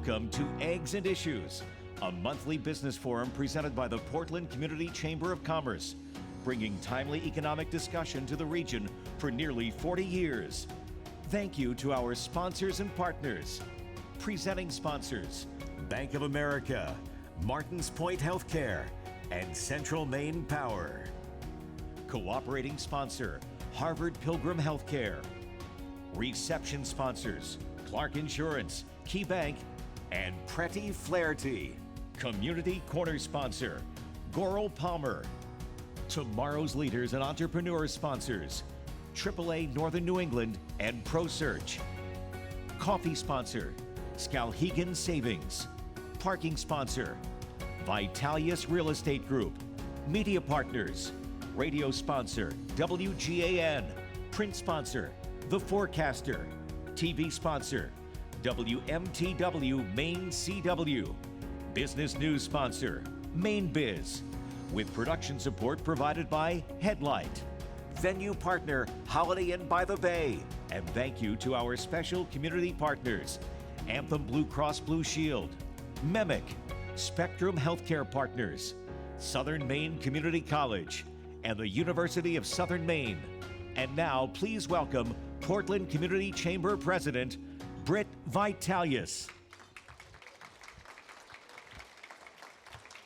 Welcome to Eggs and Issues, a monthly business forum presented by the Portland Community Chamber of Commerce, bringing timely economic discussion to the region for nearly 40 years. Thank you to our sponsors and partners. Presenting sponsors, Bank of America, Martins Point Healthcare, and Central Maine Power. Cooperating sponsor, Harvard Pilgrim Healthcare. Reception sponsors, Clark Insurance, Key Bank, and Pretty Flaherty. Community corner sponsor, Goral Palmer. Tomorrow's leaders and entrepreneur sponsors, AAA Northern New England and ProSearch. Coffee sponsor, Skowhegan Savings. Parking sponsor, Vitalius Real Estate Group. Media partners, radio sponsor, WGAN. Print sponsor, The Forecaster. TV sponsor, WMTW Maine CW. Business news sponsor, Maine Biz. With production support provided by Headlight. Venue partner, Holiday Inn by the Bay. And thank you to our special community partners, Anthem Blue Cross Blue Shield, MEMIC, Spectrum Healthcare Partners, Southern Maine Community College, and the University of Southern Maine. And now, please welcome Portland Community Chamber President, Britt Vitalius.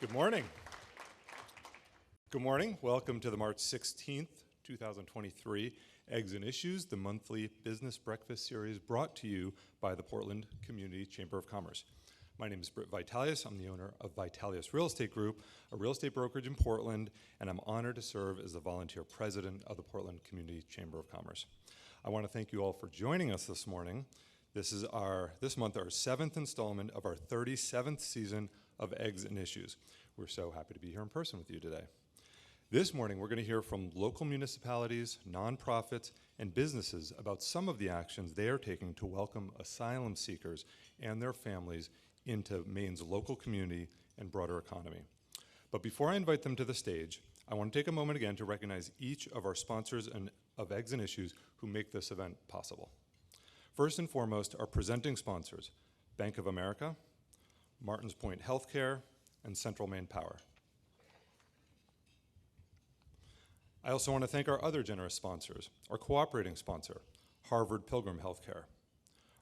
Good morning. Good morning. Welcome to the March 16th, 2023 Eggs and Issues, the monthly business breakfast series brought to you by the Portland Community Chamber of Commerce. My name is Britt Vitalius. I'm the owner of Vitalius Real Estate Group, a real estate brokerage in Portland, and I'm honored to serve as the volunteer president of the Portland Community Chamber of Commerce. I want to thank you all for joining us this morning. This month, our 7th installment of our 37th season of Eggs and Issues. We're so happy to be here in person with you today. This morning, we're going to hear from local municipalities, nonprofits, and businesses about some of the actions they are taking to welcome asylum seekers and their families into Maine's local community and broader economy. But before I invite them to the stage, I want to take a moment again to recognize each of our sponsors of Eggs and Issues who make this event possible. First and foremost, our presenting sponsors, Bank of America, Martins Point Healthcare, and Central Maine Power. I also want to thank our other generous sponsors, our cooperating sponsor, Harvard Pilgrim Healthcare,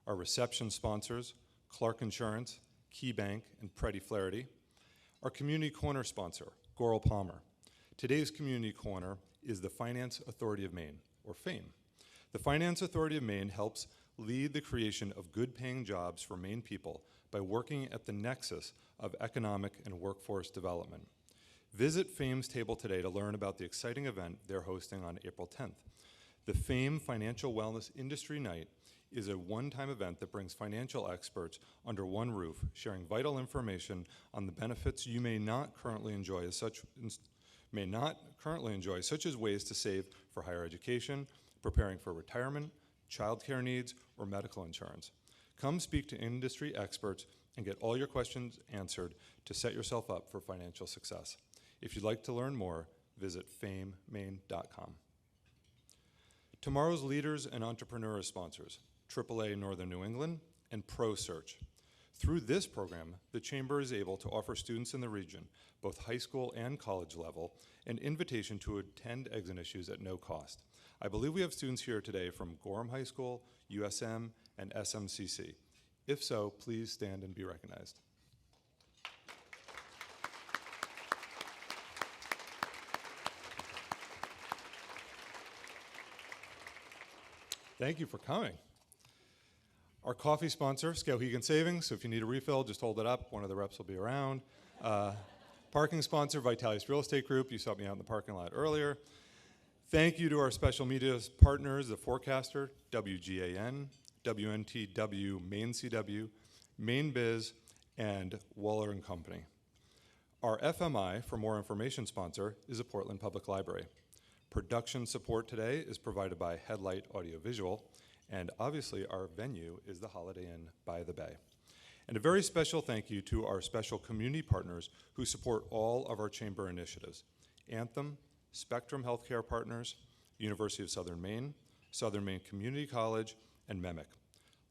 our reception sponsors, Clark Insurance, Key Bank, and Pretty Flaherty, our community corner sponsor, Goral Palmer. Today's community corner is the Finance Authority of Maine, or FAME. The Finance Authority of Maine helps lead the creation of good-paying jobs for Maine people by working at the nexus of economic and workforce development. Visit FAME's table today to learn about the exciting event they're hosting on April 10th. The FAME Financial Wellness Industry Night is a one-time event that brings financial experts under one roof, sharing vital information on the benefits you may not currently enjoy, such as ways to save for higher education, preparing for retirement, childcare needs, or medical insurance. Come speak to industry experts and get all your questions answered to set yourself up for financial success. If you'd like to learn more, visit famemaine.com. Tomorrow's leaders and entrepreneur sponsors, AAA Northern New England and ProSearch. Through this program, the Chamber is able to offer students in the region, both high school and college level, an invitation to attend Eggs and Issues at no cost. I believe we have students here today from Gorham High School, USM, and SMCC. If so, please stand and be recognized. Thank you for coming. Our coffee sponsor, Skowhegan Savings, so if you need a refill, just hold it up. One of the reps will be around. Parking sponsor, Vitalius Real Estate Group. You saw me out in the parking lot earlier. Thank you to our special media partners, The Forecaster, WGAN, WNTW, Maine CW, Maine Biz, and Waller & Company. Our FMI, for more information sponsor, is the Portland Public Library. Production support today is provided by Headlight Audiovisual, and obviously our venue is the Holiday Inn by the Bay. And a very special thank you to our special community partners who support all of our chamber initiatives. Anthem, Spectrum Healthcare Partners, University of Southern Maine Community College, and MEMIC.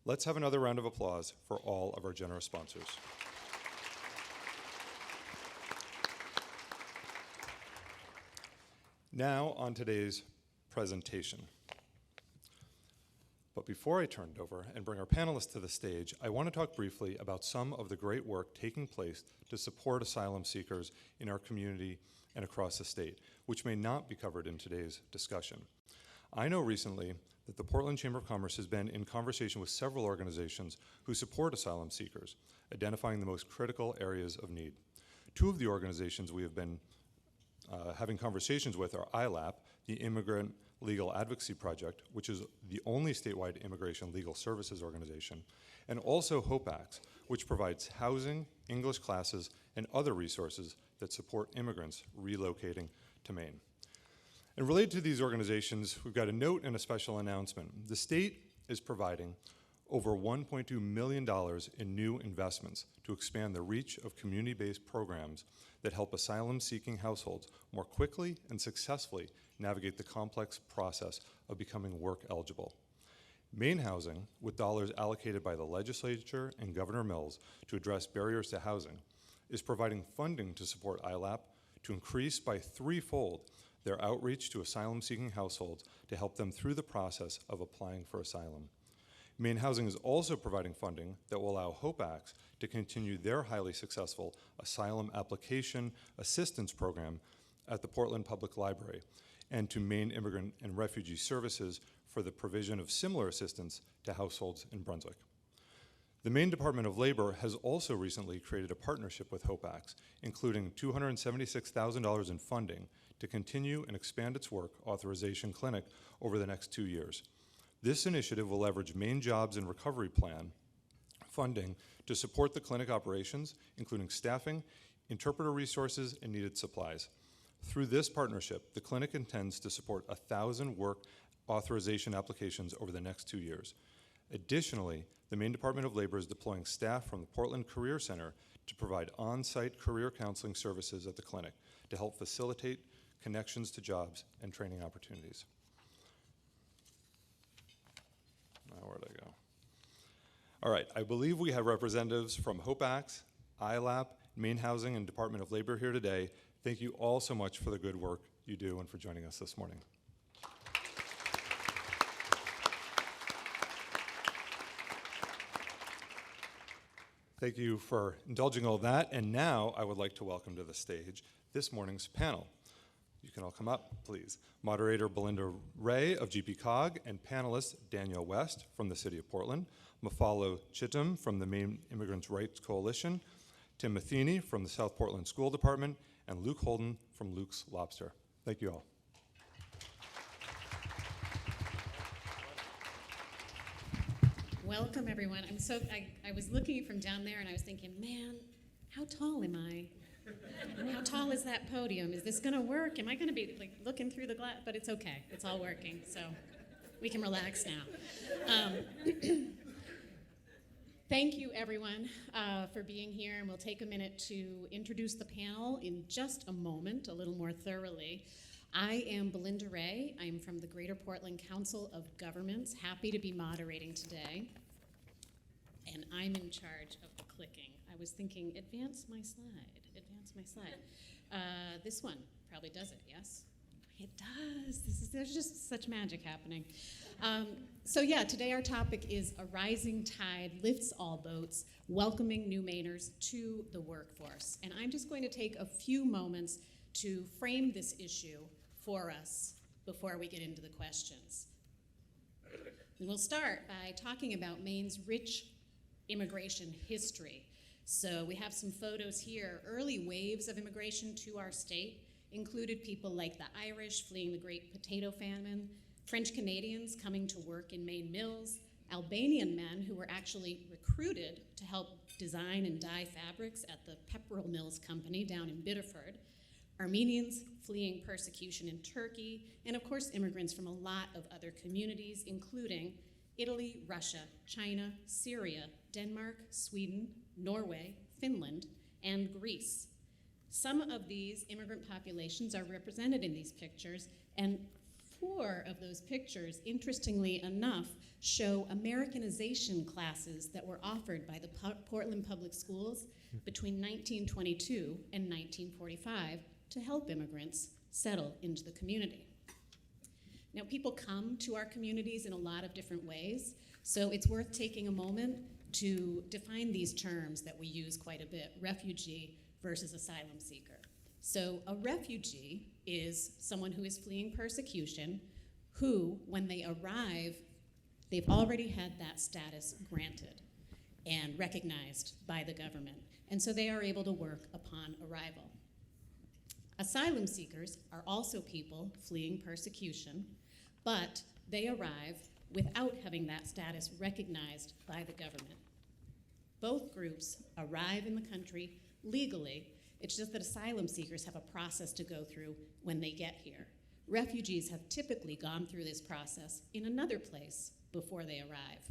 Let's have another round of applause for all of our generous sponsors. Now on today's presentation. But before I turn it over and bring our panelists to the stage, I want to talk briefly about some of the great work taking place to support asylum seekers in our community and across the state, which may not be covered in today's discussion. I know recently that the Portland Chamber of Commerce has been in conversation with several organizations who support asylum seekers, identifying the most critical areas of need. Two of the organizations we have been having conversations with are ILAP, the Immigrant Legal Advocacy Project, which is the only statewide immigration legal services organization, and also HOPE-ACTS, which provides housing, English classes, and other resources that support immigrants relocating to Maine. And related to these organizations, we've got a note and a special announcement. The state is providing over $1.2 million in new investments to expand the reach of community-based programs that help asylum-seeking households more quickly and successfully navigate the complex process of becoming work eligible. Maine Housing, with dollars allocated by the legislature and Governor Mills to address barriers to housing, is providing funding to support ILAP to increase by threefold their outreach to asylum-seeking households to help them through the process of applying for asylum. Maine Housing is also providing funding that will allow HOPE-ACTS to continue their highly successful asylum application assistance program at the Portland Public Library and to Maine Immigrant and Refugee Services for the provision of similar assistance to households in Brunswick. The Maine Department of Labor has also recently created a partnership with HOPE-ACTS, including $276,000 in funding to continue and expand its work authorization clinic over the next 2 years. This initiative will leverage Maine Jobs and Recovery Plan funding to support the clinic operations, including staffing, interpreter resources, and needed supplies. Through this partnership, the clinic intends to support 1,000 work authorization applications over the next 2 years. Additionally, the Maine Department of Labor is deploying staff from the Portland Career Center to provide on-site career counseling services at the clinic to help facilitate connections to jobs and training opportunities. Now, where'd I go? All right, I believe we have representatives from HOPE-ACTS, ILAP, Maine Housing, and Department of Labor here today. Thank you all so much for the good work you do and for joining us this morning. Thank you for indulging all that. And now I would like to welcome to the stage this morning's panel. You can all come up, please. Moderator Belinda Ray of GPCOG and panelists Danielle West from the City of Portland, Mafalo Chittum from the Maine Immigrants' Rights Coalition, Tim Matheny from the South Portland School Department, and Luke Holden from Luke's Lobster. Thank you all. Welcome, everyone. I was looking from down there and I was thinking, man, how tall am I? And how tall is that podium? Is this going to work? Am I going to be like looking through the glass? But it's okay. It's all working. So we can relax now. Thank you, everyone, for being here. And we'll take a minute to introduce the panel in just a moment, a little more thoroughly. I am Belinda Ray. I am from the Greater Portland Council of Governments. Happy to be moderating today. And I'm in charge of the clicking. I was thinking, advance my slide. This one probably does it, yes? It does. There's just such magic happening. Today our topic is A Rising Tide Lifts All Boats, Welcoming New Mainers to the Workforce. And I'm just going to take a few moments to frame this issue for us before we get into the questions. And we'll start by talking about Maine's rich immigration history. So we have some photos here. Early waves of immigration to our state included people like the Irish fleeing the Great Potato Famine, French Canadians coming to work in Maine mills, Albanian men who were actually recruited to help design and dye fabrics at the Pepperell Mills Company down in Biddeford, Armenians fleeing persecution in Turkey, and of course immigrants from a lot of other communities, including Italy, Russia, China, Syria, Denmark, Sweden, Norway, Finland, and Greece. Some of these immigrant populations are represented in these pictures, and 4 of those pictures, interestingly enough, show Americanization classes that were offered by the Portland Public Schools between 1922 and 1945 to help immigrants settle into the community. Now, people come to our communities in a lot of different ways, so it's worth taking a moment to define these terms that we use quite a bit, refugee versus asylum seeker. So a refugee is someone who is fleeing persecution, who, when they arrive, they've already had that status granted and recognized by the government, and so they are able to work upon arrival. Asylum seekers are also people fleeing persecution, but they arrive without having that status recognized by the government. Both groups arrive in the country legally. It's just that asylum seekers have a process to go through when they get here. Refugees have typically gone through this process in another place before they arrive.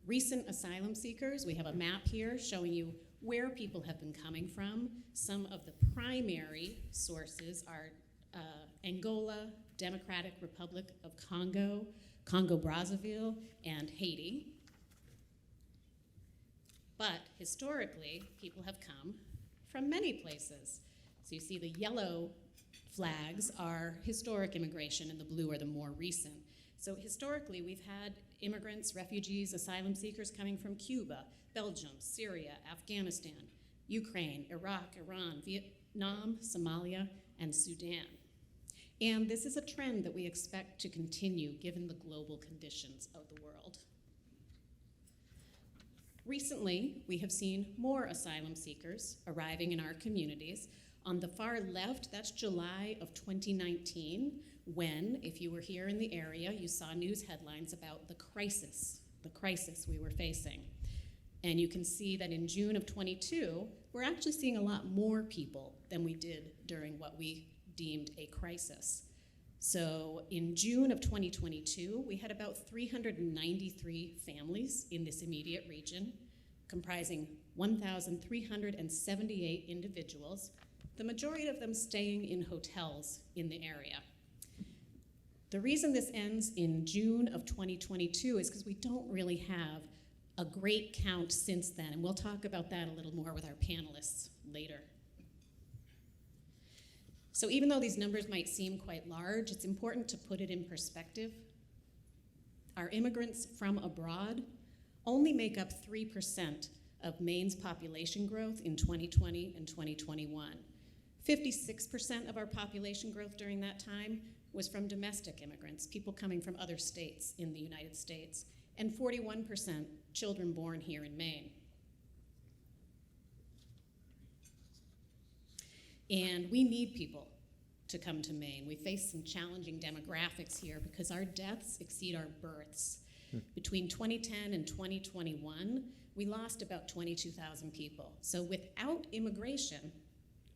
Recent asylum seekers, we have a map here showing you where people have been coming from. Some of the primary sources are Angola, Democratic Republic of Congo, Congo-Brazzaville, and Haiti. But historically, people have come from many places. So you see the yellow flags are historic immigration, and the blue are the more recent. So historically, we've had immigrants, refugees, asylum seekers coming from Cuba, Belgium, Syria, Afghanistan, Ukraine, Iraq, Iran, Vietnam, Somalia, and Sudan. And this is a trend that we expect to continue given the global conditions of the world. Recently, we have seen more asylum seekers arriving in our communities. On the far left, that's July of 2019, when, if you were here in the area, you saw news headlines about the crisis we were facing. And you can see that in June of 22, we're actually seeing a lot more people than we did during what we deemed a crisis. So in June of 2022, we had about 393 families in this immediate region, comprising 1,378 individuals, the majority of them staying in hotels in the area. The reason this ends in June of 2022 is because we don't really have a great count since then, and we'll talk about that a little more with our panelists later. So even though these numbers might seem quite large, it's important to put it in perspective. Our immigrants from abroad only make up 3% of Maine's population growth in 2020 and 2021. 56% of our population growth during that time was from domestic immigrants, people coming from other states in the United States, and 41% children born here in Maine. And we need people to come to Maine. We face some challenging demographics here because our deaths exceed our births. Between 2010 and 2021, we lost about 22,000 people. So without immigration,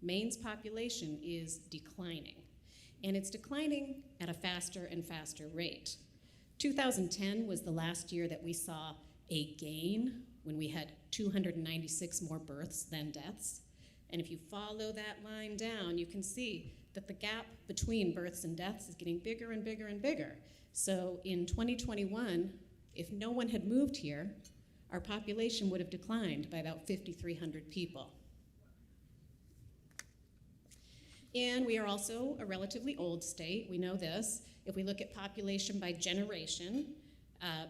Maine's population is declining. And it's declining at a faster and faster rate. 2010 was the last year that we saw a gain when we had 296 more births than deaths. And if you follow that line down, you can see that the gap between births and deaths is getting bigger and bigger and bigger. So in 2021, if no one had moved here, our population would have declined by about 5,300 people. And we are also a relatively old state, we know this. If we look at population by generation,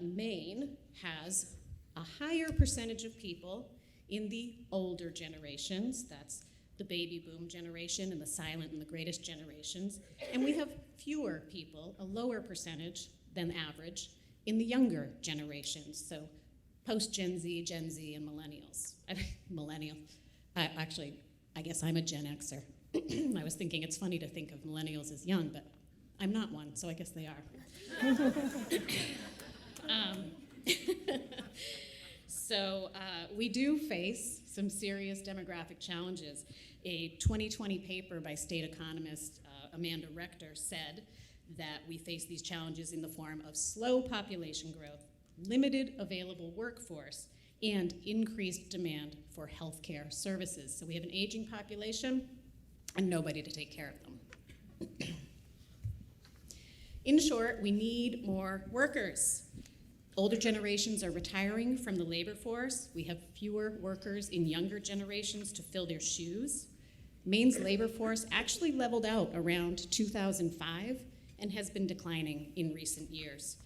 Maine has a higher percentage of people in the older generations. That's the baby boom generation and the silent and the greatest generations. And we have fewer people, a lower percentage than average, in the younger generations. So post-Gen Z, Gen Z, and millennials. Millennial. Actually, I guess I'm a Gen Xer. I was thinking it's funny to think of millennials as young, but I'm not one, so I guess they are. So we do face some serious demographic challenges. A 2020 paper by state economist Amanda Rector said that we face these challenges in the form of slow population growth, limited available workforce, and increased demand for healthcare services. So we have an aging population and nobody to take care of them. In short, we need more workers. Older generations are retiring from the labor force. We have fewer workers in younger generations to fill their shoes. Maine's labor force actually leveled out around 2005 and has been declining in recent years.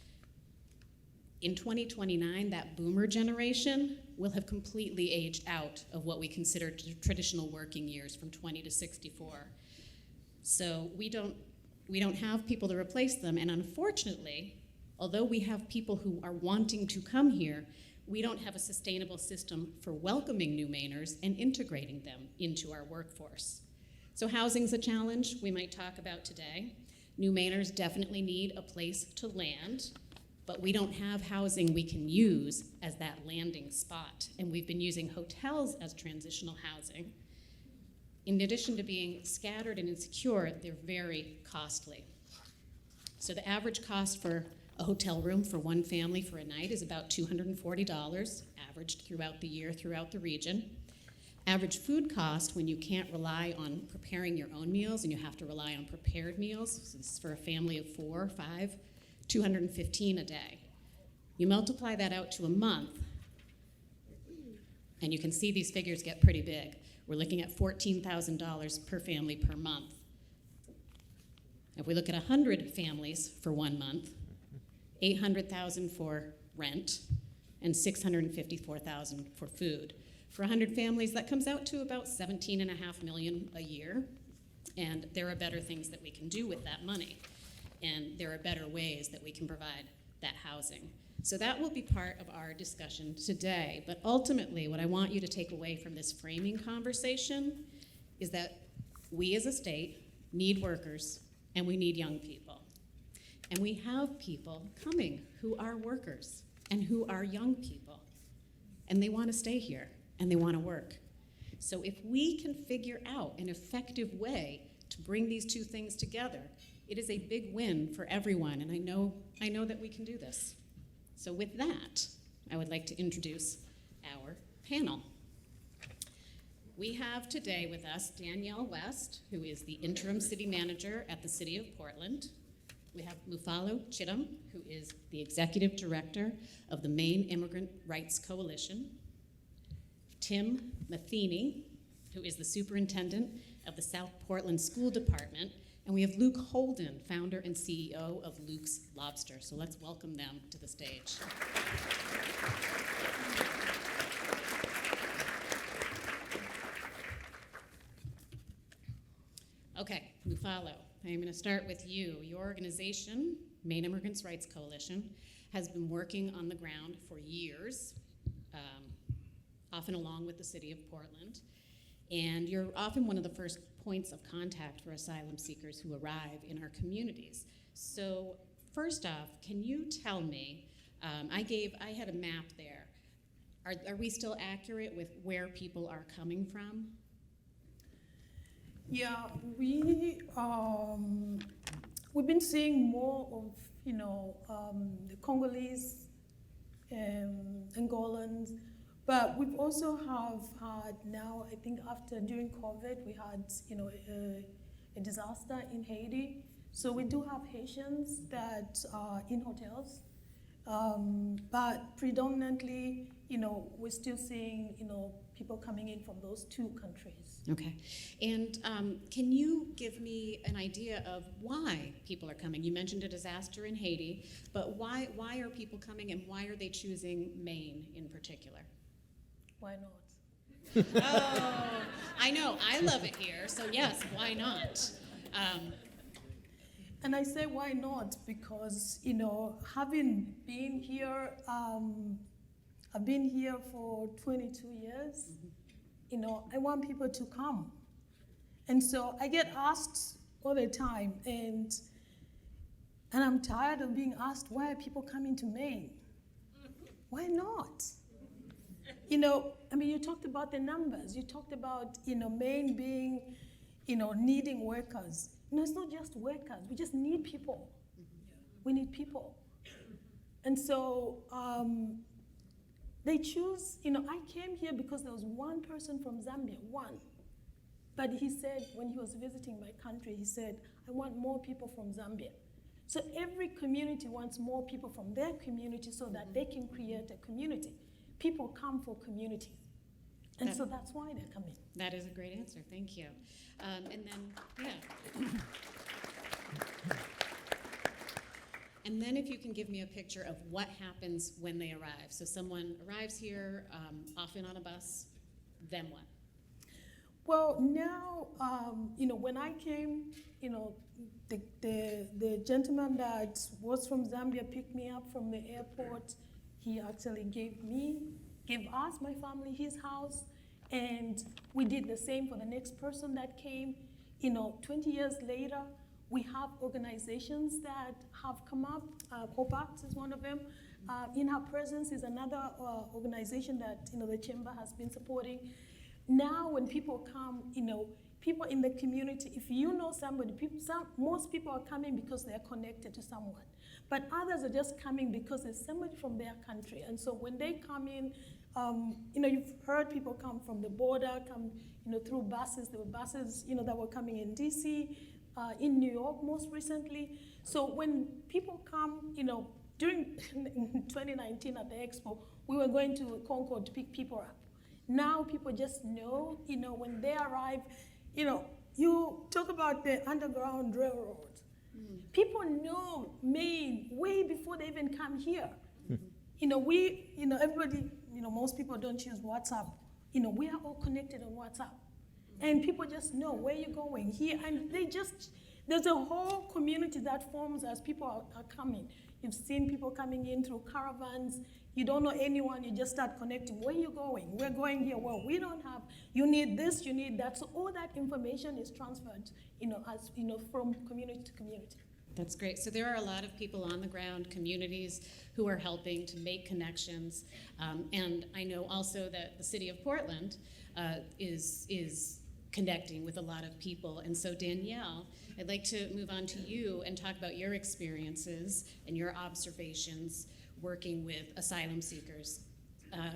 In 2029, that boomer generation will have completely aged out of what we consider traditional working years from 20 to 64. So we don't have people to replace them, and unfortunately, although we have people who are wanting to come here, we don't have a sustainable system for welcoming new Mainers and integrating them into our workforce. So housing's a challenge we might talk about today. New Mainers definitely need a place to land, but we don't have housing we can use as that landing spot, and we've been using hotels as transitional housing. In addition to being scattered and insecure, they're very costly. So the average cost for a hotel room for one family for a night is about $240, averaged throughout the year, throughout the region. Average food cost, when you can't rely on preparing your own meals and you have to rely on prepared meals, so this is for a family of 4 or 5, $215 a day. You multiply that out to a month, and you can see these figures get pretty big. We're looking at $14,000 per family per month. If we look at 100 families for 1 month, $800,000 for rent and $654,000 for food. For 100 families, that comes out to about $17.5 million a year, and there are better things that we can do with that money, and there are better ways that we can provide that housing. So that will be part of our discussion today, but ultimately what I want you to take away from this framing conversation is that we as a state need workers and we need young people. And we have people coming who are workers and who are young people, and they want to stay here and they want to work. So if we can figure out an effective way to bring these two things together, it is a big win for everyone, and I know that we can do this. So with that, I would like to introduce our panel. We have today with us Danielle West, who is the interim city manager at the City of Portland. We have Mufalo Chittum, who is the executive director of the Maine Immigrant Rights Coalition. Tim Matheny, who is the superintendent of the South Portland School Department. And we have Luke Holden, founder and CEO of Luke's Lobster. So let's welcome them to the stage. Okay, Mufalo, I'm going to start with you. Your organization, Maine Immigrants Rights Coalition, has been working on the ground for years, often along with the City of Portland. And you're often one of the first points of contact for asylum seekers who arrive in our communities. So first off, can you tell me, I had a map there. Are we still accurate with where people are coming from? Yeah, we've been seeing more of, the Congolese, Angolans, but we've also have had now, I think during COVID, we had, a disaster in Haiti. So we do have Haitians that are in hotels, but predominantly, we're still seeing, people coming in from those two countries. Okay, and can you give me an idea of why people are coming? You mentioned a disaster in Haiti, but why are people coming, and why are they choosing Maine in particular? Why not? Oh, I know, I love it here, so yes, why not? And I say why not because, having been here, I've been here for 22 years. I want people to come. And so I get asked all the time, and I'm tired of being asked, why are people coming to Maine? Why not? You talked about the numbers. You talked about, Maine being, needing workers. It's not just workers. We just need people. We need people. And so they choose, I came here because there was one person from Zambia, one. But he said, when he was visiting my country, he said, I want more people from Zambia. So every community wants more people from their community so that they can create a community. People come for community. And so that's why they're coming. That is a great answer. Thank you. And then, yeah. And then if you can give me a picture of what happens when they arrive. So someone arrives here, often on a bus, then what? Well, now, when I came, the gentleman that was from Zambia picked me up from the airport. He actually gave us, my family, his house, and we did the same for the next person that came. 20 years later, we have organizations that have come up. COPAX is one of them. In Her Presence is another organization that the Chamber has been supporting. Now when people come, people in the community, if you know somebody, most people are coming because they're connected to someone. But others are just coming because there's somebody from their country. And so when they come in, you've heard people come from the border, come through buses. There were buses that were coming in DC, in New York most recently. So when people come, during 2019 at the Expo, we were going to Concord to pick people up. Now people just know, when they arrive, you talk about the Underground Railroad. People know Maine way before they even come here. Everybody, most people don't use WhatsApp. We are all connected on WhatsApp. And people just know where you're going here. And there's a whole community that forms as people are coming. You've seen people coming in through caravans. You don't know anyone, you just start connecting. Where are you going? We're going here. Well, we don't have, you need this, you need that. So all that information is transferred, from community to community. That's great. So there are a lot of people on the ground, communities who are helping to make connections. And I know also that the city of Portland is connecting with a lot of people. And so Danielle, I'd like to move on to you and talk about your experiences and your observations working with asylum seekers.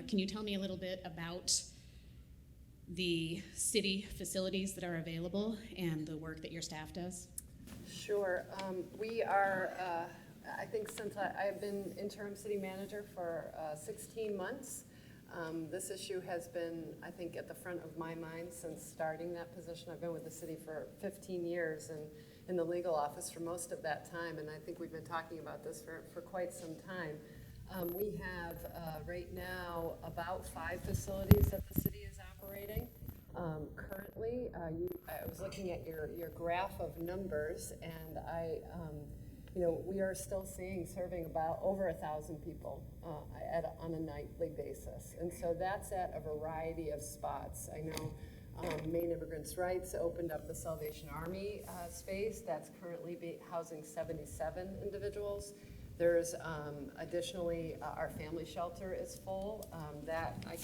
Can you tell me a little bit about the city facilities that are available and the work that your staff does? Sure. We are, I think since I've been interim city manager for 16 months, this issue has been, I think, at the front of my mind since starting that position. I've been with the city for 15 years and in the legal office for most of that time, and I think we've been talking about this for quite some time. We have right now about 5 facilities that the city is operating. Currently, I was looking at your graph of numbers, and we are still serving about over 1,000 people on a nightly basis, and so that's at a variety of spots. I know Maine Immigrants' Rights opened up the Salvation Army space that's currently housing 77 individuals. There's additionally our family shelter is full. I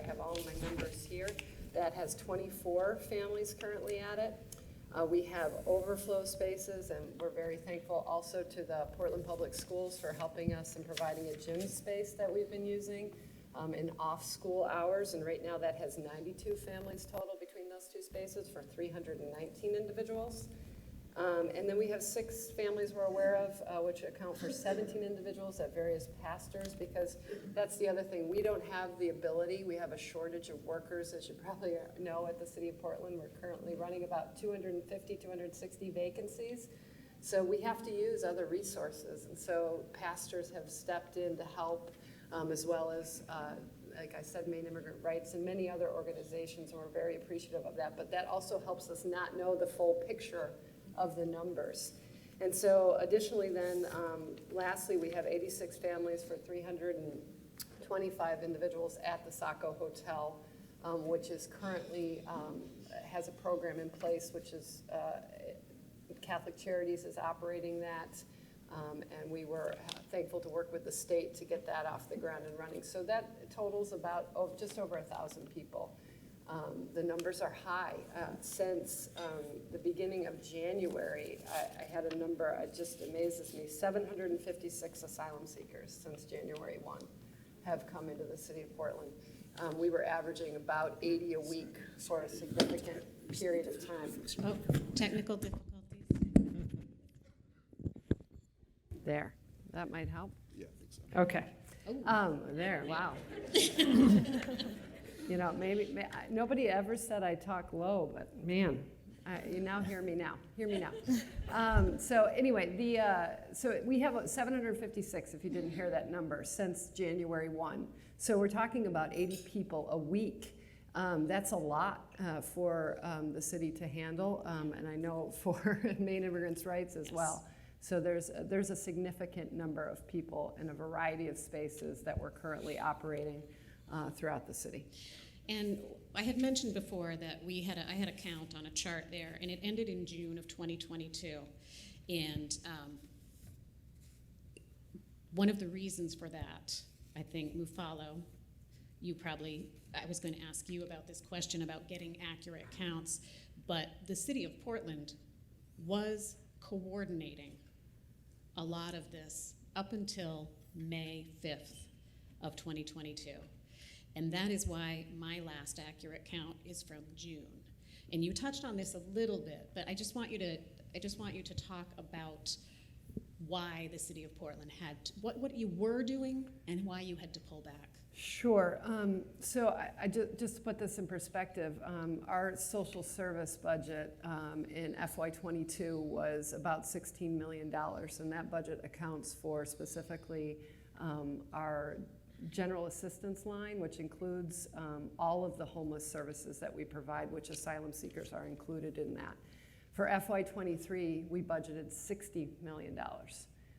have all my numbers here. That has 24 families currently at it. We have overflow spaces, and we're very thankful also to the Portland Public Schools for helping us and providing a gym space that we've been using in off-school hours, and right now that has 92 families total between those 2 spaces for 319 individuals. And then we have 6 families we're aware of, which account for 17 individuals at various pastors, because that's the other thing. We don't have the ability. We have a shortage of workers, as you probably know, at the City of Portland. We're currently running about 250, 260 vacancies. So we have to use other resources. And so pastors have stepped in to help, as well as, like I said, Maine Immigrant Rights and many other organizations, and we're very appreciative of that. But that also helps us not know the full picture of the numbers. And so additionally then, lastly, we have 86 families for 325 individuals at the Saco Hotel, which is currently, has a program in place, which is Catholic Charities is operating that. And we were thankful to work with the state to get that off the ground and running. So that totals about just over 1,000 people. The numbers are high. Since the beginning of January, I had a number, it just amazes me, 756 asylum seekers since January 1 have come into the city of Portland. We were averaging about 80 a week for a significant period of time. Oh, technical difficulties. There, that might help. Yeah, I think so. Okay. There, wow. You know, nobody ever said I talk low, but man, you now hear me now. Hear me now. So anyway, so we have 756, if you didn't hear that number, since January 1. So we're talking about 80 people a week. That's a lot for the city to handle, and I know for Maine Immigrants' Rights as well. So there's a significant number of people in a variety of spaces that we're currently operating throughout the city. And I had mentioned before that I had a count on a chart there, and it ended in June of 2022. And one of the reasons for that, I think, Mufalo, I was going to ask you about this question about getting accurate counts, but the city of Portland was coordinating a lot of this up until May 5th of 2022. And that is why my last accurate count is from June. And you touched on this a little bit, but I just want you to talk about why the city of Portland what you were doing and why you had to pull back. Sure. So I just to put this in perspective, our social service budget in FY22 was about $16 million, and that budget accounts for specifically our general assistance line, which includes all of the homeless services that we provide, which asylum seekers are included in that. For FY23, we budgeted $60 million.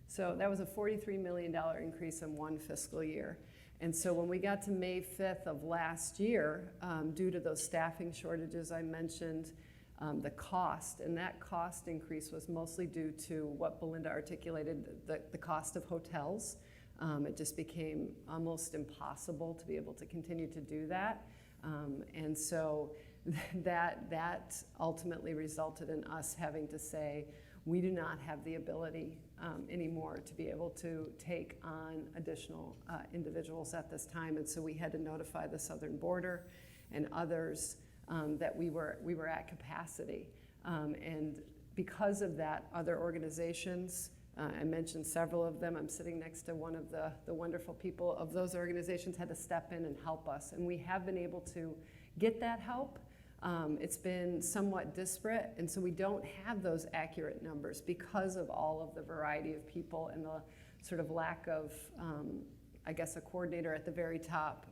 So that was a $43 million increase in one fiscal year. And so when we got to May 5th of last year, due to those staffing shortages I mentioned, the cost, and that cost increase was mostly due to what Belinda articulated, the cost of hotels. It just became almost impossible to be able to continue to do that. And so that ultimately resulted in us having to say, we do not have the ability anymore to be able to take on additional individuals at this time. And so we had to notify the southern border and others that we were at capacity. And because of that, other organizations, I mentioned several of them. I'm sitting next to one of the wonderful people of those organizations, had to step in and help us. And we have been able to get that help. It's been somewhat disparate, and so we don't have those accurate numbers because of all of the variety of people and the sort of lack of, I guess, a coordinator at the very top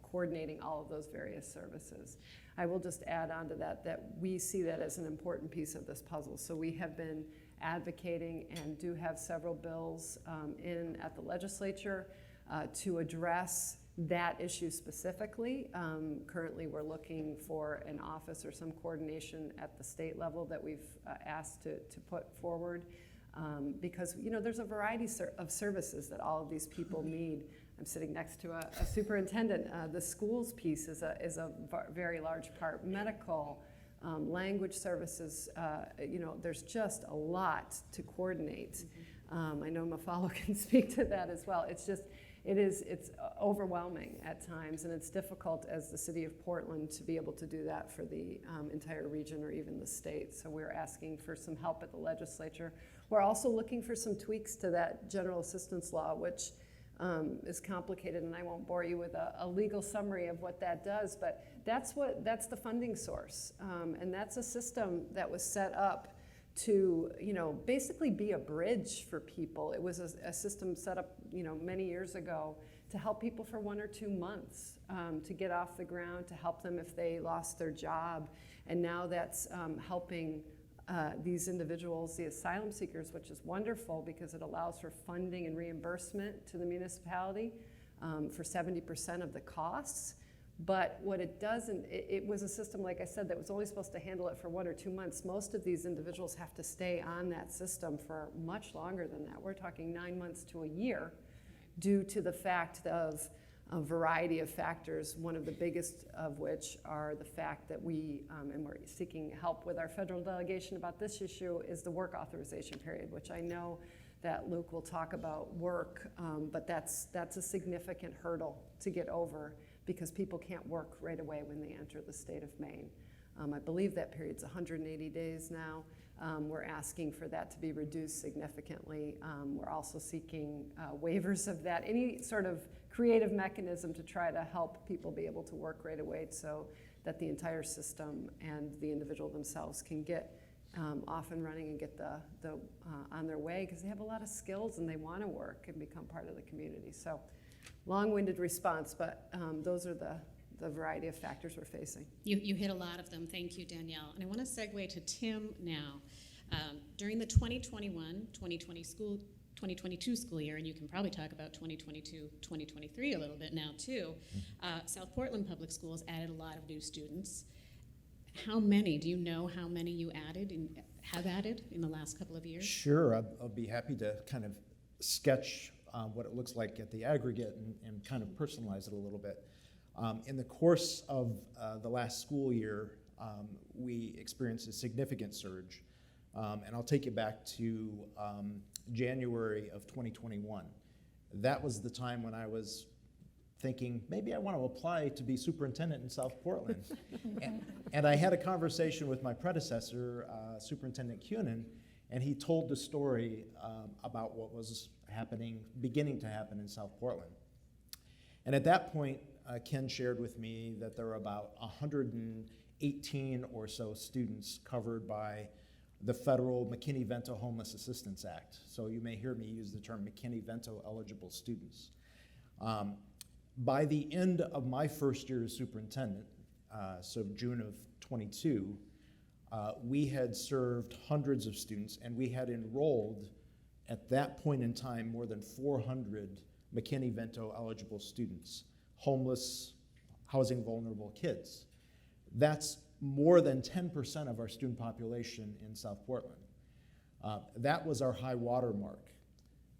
coordinating all of those various services. I will just add on to that we see that as an important piece of this puzzle. So we have been advocating and do have several bills at the legislature to address that issue specifically. Currently we're looking for an office or some coordination at the state level that we've asked to put forward because there's a variety of services that all of these people need. I'm sitting next to a superintendent. The schools piece is a very large part. Medical, language services, there's just a lot to coordinate. I know Mafalo can speak to that as well. It's overwhelming at times, and it's difficult as the city of Portland to be able to do that for the entire region or even the state. So we're asking for some help at the legislature. We're also looking for some tweaks to that general assistance law, which is complicated, and I won't bore you with a legal summary of what that does, but that's the funding source, and that's a system that was set up to basically be a bridge for people. It was a system set up many years ago to help people for 1 or 2 months to get off the ground, to help them if they lost their job, and now that's helping these individuals, the asylum seekers, which is wonderful because it allows for funding and reimbursement to the municipality for 70% of the costs. But what it doesn't, it was a system, like I said, that was only supposed to handle it for 1 or 2 months. Most of these individuals have to stay on that system for much longer than that. We're talking 9 months to a year due to the fact of a variety of factors, one of the biggest of which are the fact that and we're seeking help with our federal delegation about this issue, is the work authorization period, which I know that Luke will talk about work, but that's a significant hurdle to get over because people can't work right away when they enter the state of Maine. I believe that period's 180 days now. We're asking for that to be reduced significantly. We're also seeking waivers of that, any sort of creative mechanism to try to help people be able to work right away so that the entire system and the individual themselves can get off and running and get on their way, because they have a lot of skills and they want to work and become part of the community. So long-winded response, but those are the variety of factors we're facing. You hit a lot of them. Thank you, Danielle. And I want to segue to Tim now. During the 2022 school year, and you can probably talk about 2022-2023 a little bit now too, South Portland Public Schools added a lot of new students. How many? Do you know how many you have added in the last couple of years? Sure, I'll be happy to kind of sketch what it looks like at the aggregate and kind of personalize it a little bit. In the course of the last school year, we experienced a significant surge. And I'll take you back to January of 2021. That was the time when I was thinking, maybe I want to apply to be superintendent in South Portland. and I had a conversation with my predecessor, Superintendent Cunin, and he told the story about what was beginning to happen in South Portland. And at that point, Ken shared with me that there were about 118 or so students covered by the federal McKinney-Vento Homeless Assistance Act. So you may hear me use the term McKinney-Vento eligible students. By the end of my first year as superintendent, so June of 22, we had served hundreds of students, and we had enrolled at that point in time more than 400 McKinney-Vento eligible students, homeless, housing vulnerable kids. That's more than 10% of our student population in South Portland. That was our high water mark.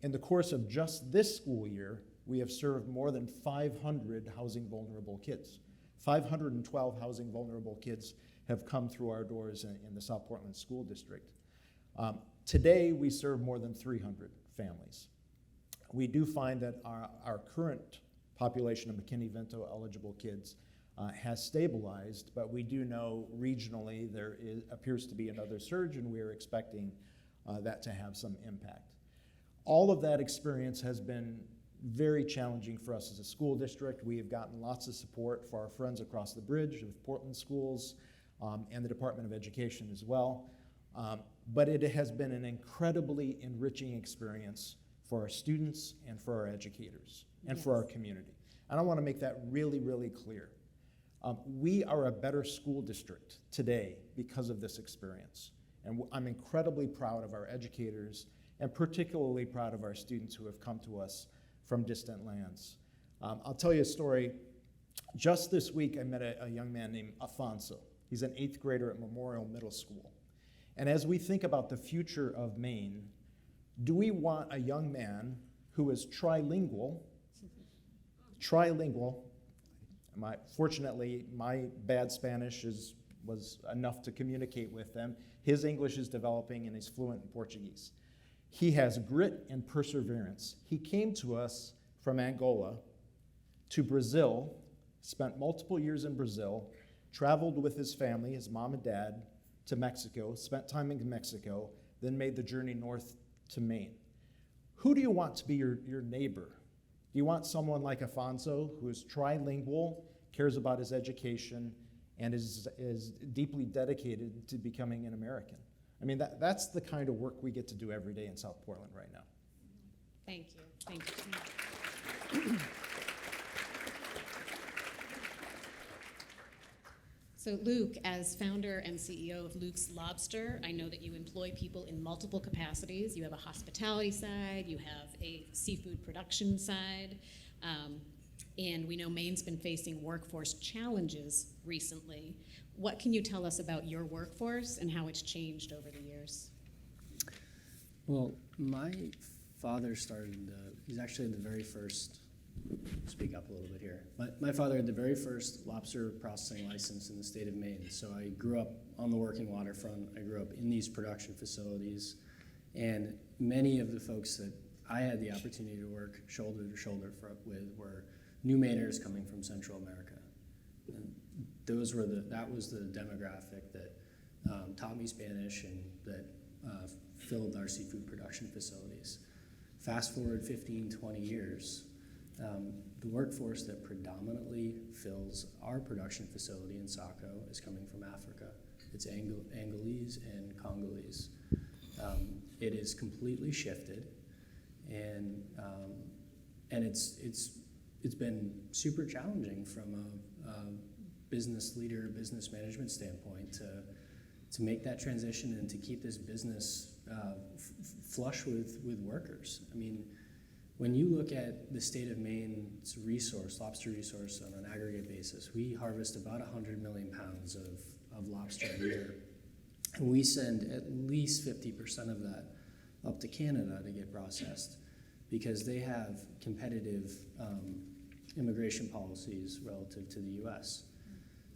In the course of just this school year, we have served more than 500 housing vulnerable kids. 512 housing vulnerable kids have come through our doors in the South Portland School District. Today, we serve more than 300 families. We do find that our current population of McKinney-Vento eligible kids has stabilized, but we do know regionally there appears to be another surge, and we are expecting that to have some impact. All of that experience has been very challenging for us as a school district. We have gotten lots of support for our friends across the bridge with Portland Schools and the Department of Education as well. But it has been an incredibly enriching experience for our students and for our educators and for our community. And I want to make that really, really clear. We are a better school district today because of this experience. And I'm incredibly proud of our educators and particularly proud of our students who have come to us from distant lands. I'll tell you a story. Just this week, I met a young man named Afonso. He's an 8th grader at Memorial Middle School. And as we think about the future of Maine, do we want a young man who is trilingual? Fortunately, my bad Spanish was enough to communicate with them. His English is developing and he's fluent in Portuguese. He has grit and perseverance. He came to us from Angola to Brazil, spent multiple years in Brazil, traveled with his family, his mom and dad, to Mexico, spent time in Mexico, then made the journey north to Maine. Who do you want to be your neighbor? Do you want someone like Afonso, who is trilingual, cares about his education, and is deeply dedicated to becoming an American? I mean, that's the kind of work we get to do every day in South Portland right now. Thank you. Thank you. So Luke, as founder and CEO of Luke's Lobster, I know that you employ people in multiple capacities. You have a hospitality side, you have a seafood production side, and we know Maine's been facing workforce challenges recently. What can you tell us about your workforce and how it's changed over the years? Well, my father started, he's actually the very first, speak up a little bit here. My father had the very first lobster processing license in the state of Maine. So I grew up on the working waterfront. I grew up in these production facilities. And many of the folks that I had the opportunity to work shoulder to shoulder with were new Mainers coming from Central America. And that was the demographic that taught me Spanish and that filled our seafood production facilities. Fast forward 15, 20 years, the workforce that predominantly fills our production facility in Saco is coming from Africa. It's Angolese and Congolese. It is completely shifted, and it's been super challenging from a business leader, business management standpoint to make that transition and to keep this business flush with workers. I mean, when you look at the state of Maine's lobster resource on an aggregate basis, we harvest about 100 million pounds of lobster a year. And we send at least 50% of that up to Canada to get processed because they have competitive immigration policies relative to the US.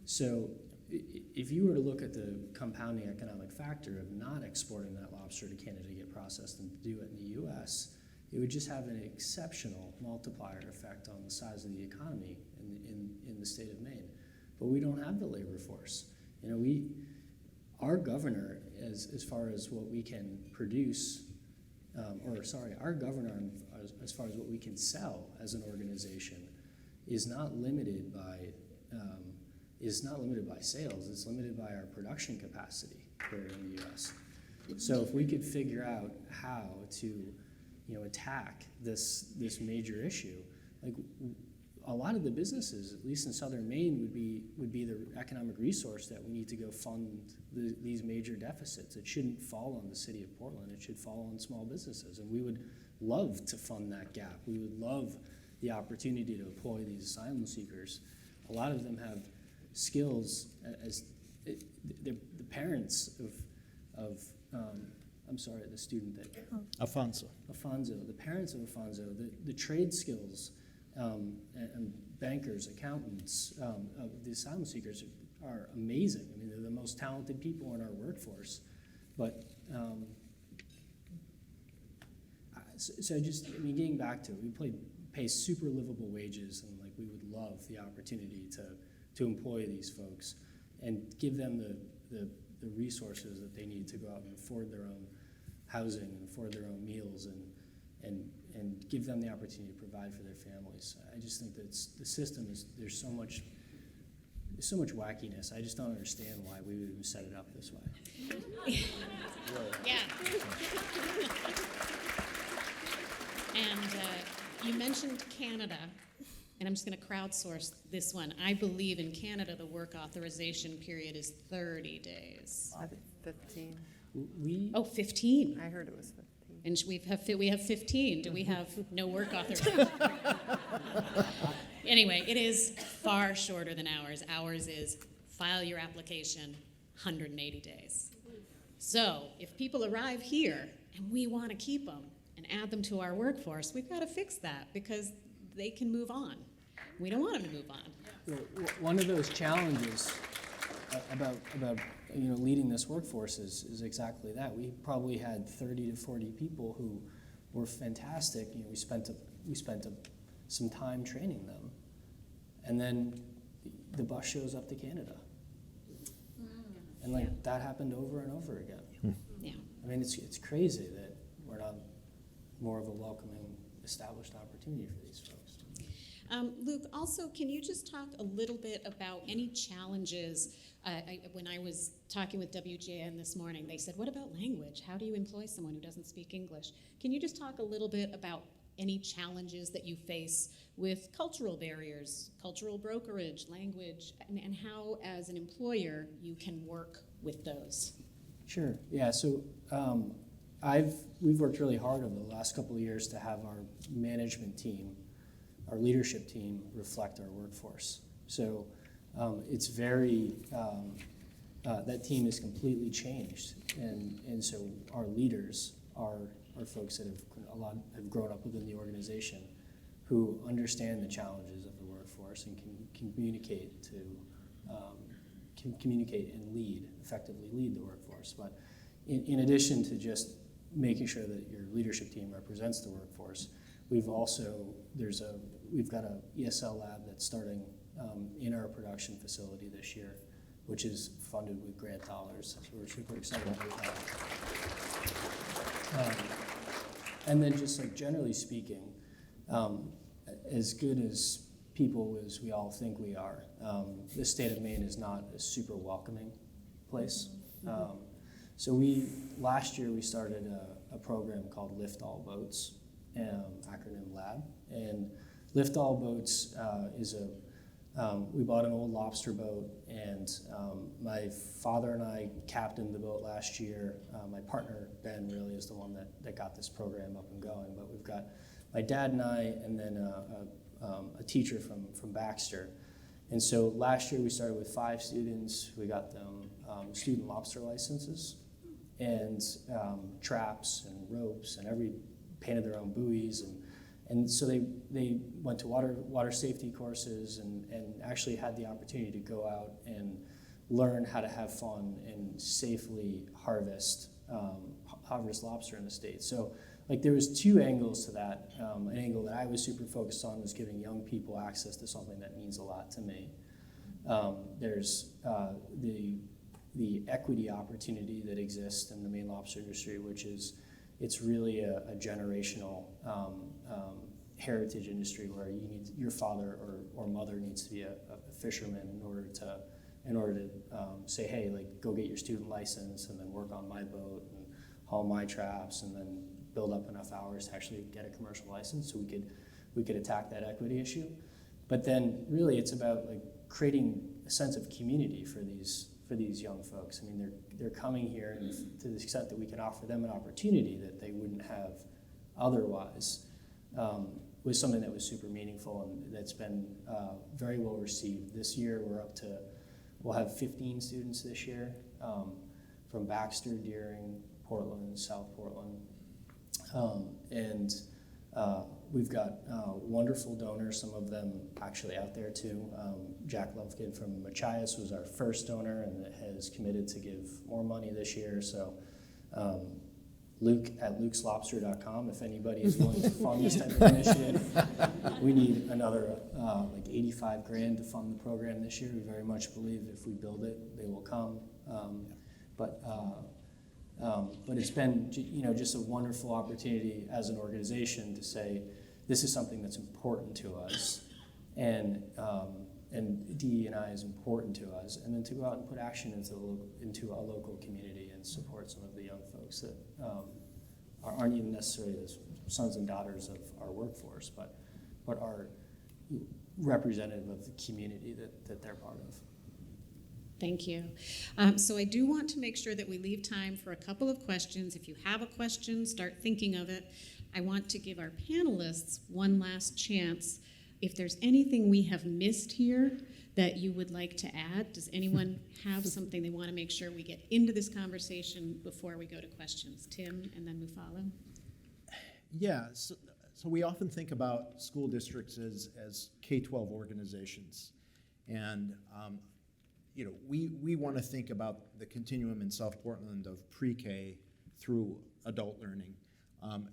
So if you were to look at the compounding economic factor of not exporting that lobster to Canada to get processed and to do it in the US, it would just have an exceptional multiplier effect on the size of the economy in the state of Maine. But we don't have the labor force. You know, our governor, as far as what we can produce, our governor as far as what we can sell as an organization is not limited by sales. It's limited by our production capacity here in the U.S. So if we could figure out how to, attack this major issue, like a lot of the businesses, at least in southern Maine, would be the economic resource that we need to go fund these major deficits. It shouldn't fall on the city of Portland. It should fall on small businesses, and we would love to fund that gap. We would love the opportunity to employ these asylum seekers. A lot of them have skills the parents of the student that Alfonso. The parents of Alfonso, the trade skills and bankers, accountants of the asylum seekers are amazing. I mean, they're the most talented people in our workforce. But getting back to it, we pay super livable wages, and like we would love the opportunity to employ these folks and give them the resources that they need to go out and afford their own housing and afford their own meals and give them the opportunity to provide for their families. I just think that the system there's so much wackiness. I just don't understand why we would even set it up this way. Yeah. And you mentioned Canada, and I'm just going to crowdsource this one. I believe in Canada the work authorization period is 30 days. 15. 15. I heard it was 15. And we have 15. Do we have no work authorization? Anyway, it is far shorter than ours. Ours is file your application, 180 days. So if people arrive here and we want to keep them and add them to our workforce, we've got to fix that because they can move on. We don't want them to move on. Well, one of those challenges about leading this workforce is exactly that. We probably had 30 to 40 people who were fantastic. We spent some time training them, and then the bus shows up to Canada, and that happened over and over again. Yeah. I mean, it's crazy that we're not more of a welcoming, established opportunity for these folks. Luke, also, can you just talk a little bit about any challenges? When I was talking with WGN this morning, they said, what about language? How do you employ someone who doesn't speak English? Can you just talk a little bit about any challenges that you face with cultural barriers, cultural brokerage, language, and how, as an employer, you can work with those? Sure. Yeah. So we've worked really hard over the last couple of years to have our management team, our leadership team, reflect our workforce. So it's very that team is completely changed, and so our leaders are folks that have grown up within the organization, who understand the challenges of the workforce and can communicate and effectively lead the workforce. But in addition to just making sure that your leadership team represents the workforce, we've got a ESL lab that's starting in our production facility this year, which is funded with grant dollars. So we're super excited about that. And then just like generally speaking, as good as people as we all think we are, the state of Maine is not a super welcoming place. So last year we started a program called Lift All Boats, acronym LAB. And Lift All Boats is we bought an old lobster boat, and my father and I captained the boat last year. My partner, Ben, really is the one that got this program up and going. But we've got my dad and I, and then a teacher from Baxter. And so last year we started with 5 students. We got them student lobster licenses and traps and ropes, and painted their own buoys, and so they went to water safety courses and actually had the opportunity to go out and learn how to have fun and safely harvest lobster in the state. So like there was 2 angles to that. An angle that I was super focused on was giving young people access to something that means a lot to me. There's the equity opportunity that exists in the Maine lobster industry, which is it's really a generational heritage industry where your father or mother needs to be a fisherman in order to say, hey, like go get your student license and then work on my boat and haul my traps and then build up enough hours to actually get a commercial license so we could attack that equity issue. But then really it's about like creating a sense of community for these young folks. I mean, they're coming here, and to the extent that we can offer them an opportunity that they wouldn't have otherwise, was something that was super meaningful and that's been very well received. This year we'll have 15 students this year from Baxter, Deering, Portland, South Portland, and we've got wonderful donors, some of them actually out there too. Jack Lufkin from Machias was our first donor and has committed to give more money this year. So Luke at lukeslobster.com, if anybody is willing to fund this type of initiative. We need another like $85,000 to fund the program this year. We very much believe if we build it, they will come. But it's been just a wonderful opportunity as an organization to say this is something that's important to us, and DE&I is important to us, and then to go out and put action into a local community and support some of the young folks that aren't even necessarily the sons and daughters of our workforce, but are representative of the community that they're part of. Thank you. So I do want to make sure that we leave time for a couple of questions. If you have a question, start thinking of it. I want to give our panelists one last chance. If there's anything we have missed here that you would like to add, does anyone have something they want to make sure we get into this conversation before we go to questions? Tim, and then Mufala. Yeah, so we often think about school districts as K-12 organizations. And we want to think about the continuum in South Portland of pre-K through adult learning.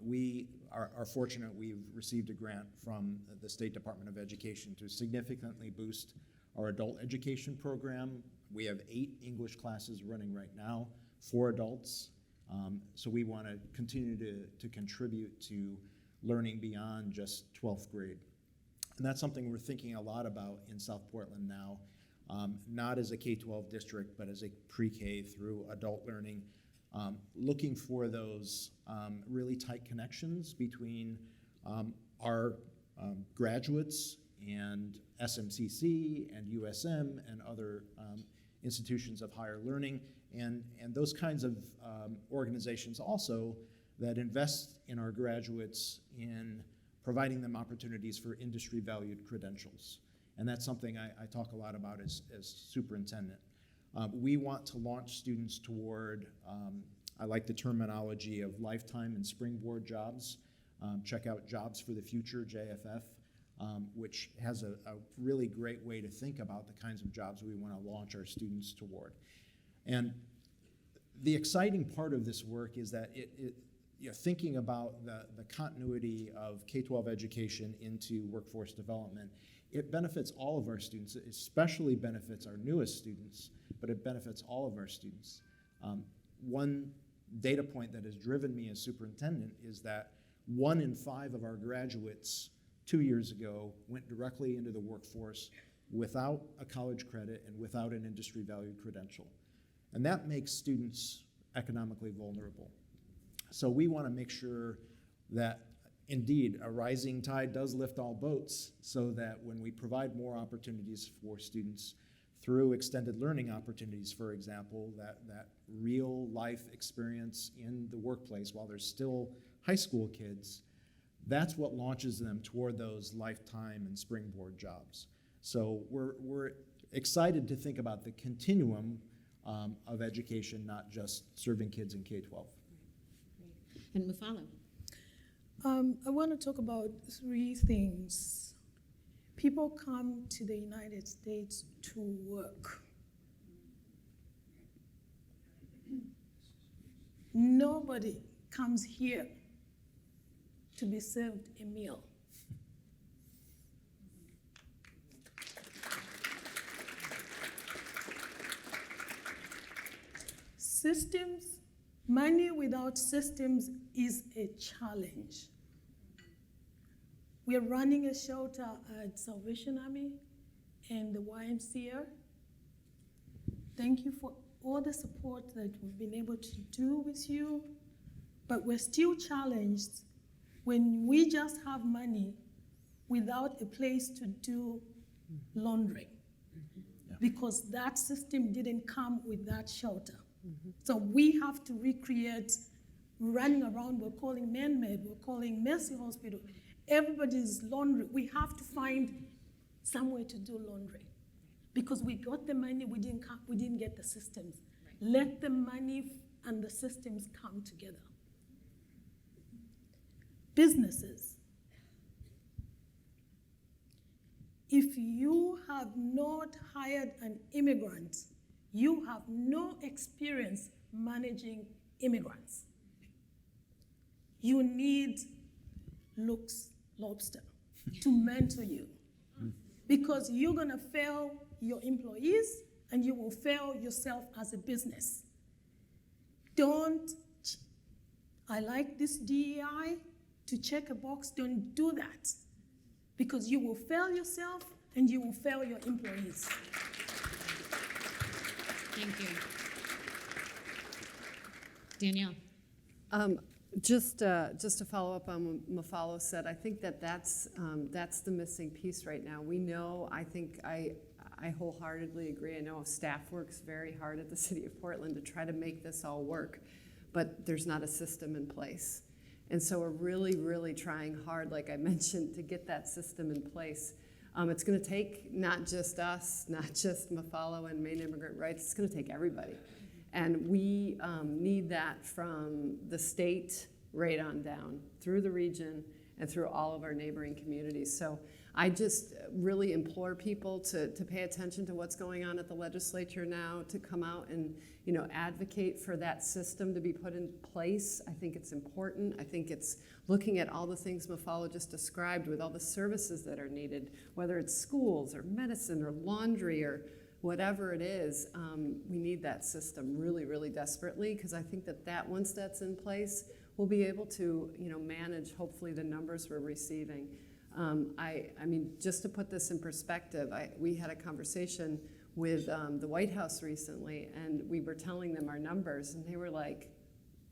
We are fortunate we've received a grant from the State Department of Education to significantly boost our adult education program. We have 8 English classes running right now for adults. So we want to continue to contribute to learning beyond just 12th grade. And that's something we're thinking a lot about in South Portland now. Not as a K-12 district, but as a pre-K through adult learning, looking for those really tight connections between our graduates and SMCC and USM and other institutions of higher learning, and those kinds of organizations also that invest in our graduates in providing them opportunities for industry-valued credentials. And that's something I talk a lot about as superintendent. We want to launch students toward, I like the terminology of lifetime and springboard jobs. Check out Jobs for the Future, JFF, which has a really great way to think about the kinds of jobs we want to launch our students toward. And the exciting part of this work is that thinking about the continuity of K-12 education into workforce development it benefits all of our students. It especially benefits our newest students, but it benefits all of our students. One data point that has driven me as superintendent is that 1 in 5 of our graduates 2 years ago went directly into the workforce without a college credit and without an industry valued credential. And that makes students economically vulnerable. So we want to make sure that indeed a rising tide does lift all boats, so that when we provide more opportunities for students through extended learning opportunities, for example, that real life experience in the workplace while they're still high school kids, that's what launches them toward those lifetime and springboard jobs. So we're excited to think about the continuum of education, not just serving kids in K-12. And Mufalo. I want to talk about 3 things. People come to the United States to work. Nobody comes here to be served a meal. Systems, money without systems is a challenge. We're running a shelter at Salvation Army and the YMCA. Thank you for all the support that we've been able to do with you, but we're still challenged when we just have money without a place to do laundry, because that system didn't come with that shelter. So we have to recreate running around. We're calling man-made, we're calling Mercy Hospital. Everybody's laundry. We have to find somewhere to do laundry, because we got the money, we didn't get the systems. Right. Let the money and the systems come together. Businesses. If you have not hired an immigrant, you have no experience managing immigrants. You need Luke's Lobster to mentor you, because you're gonna fail your employees and you will fail yourself as a business. I like this DEI to check a box, don't do that, because you will fail yourself and you will fail your employees. Thank you. Danielle. Just to follow up on what Mufalo said, I think that's the missing piece right now. We know, I wholeheartedly agree. I know staff works very hard at the City of Portland to try to make this all work, but there's not a system in place. And so we're really, really trying hard, like I mentioned, to get that system in place. It's going to take not just us, not just Mufalo and Maine Immigrant Rights, it's going to take everybody. And we need that from the state right on down, through the region, and through all of our neighboring communities. So I just really implore people to pay attention to what's going on at the legislature now, to come out and advocate for that system to be put in place. I think it's important. I think it's looking at all the things Mufalo just described with all the services that are needed, whether it's schools or medicine or laundry or whatever it is. We need that system really, really desperately, because I think that once that's in place, we'll be able to manage hopefully the numbers we're receiving. I mean, just to put this in perspective, we had a conversation with the White House recently, and we were telling them our numbers, and they were like,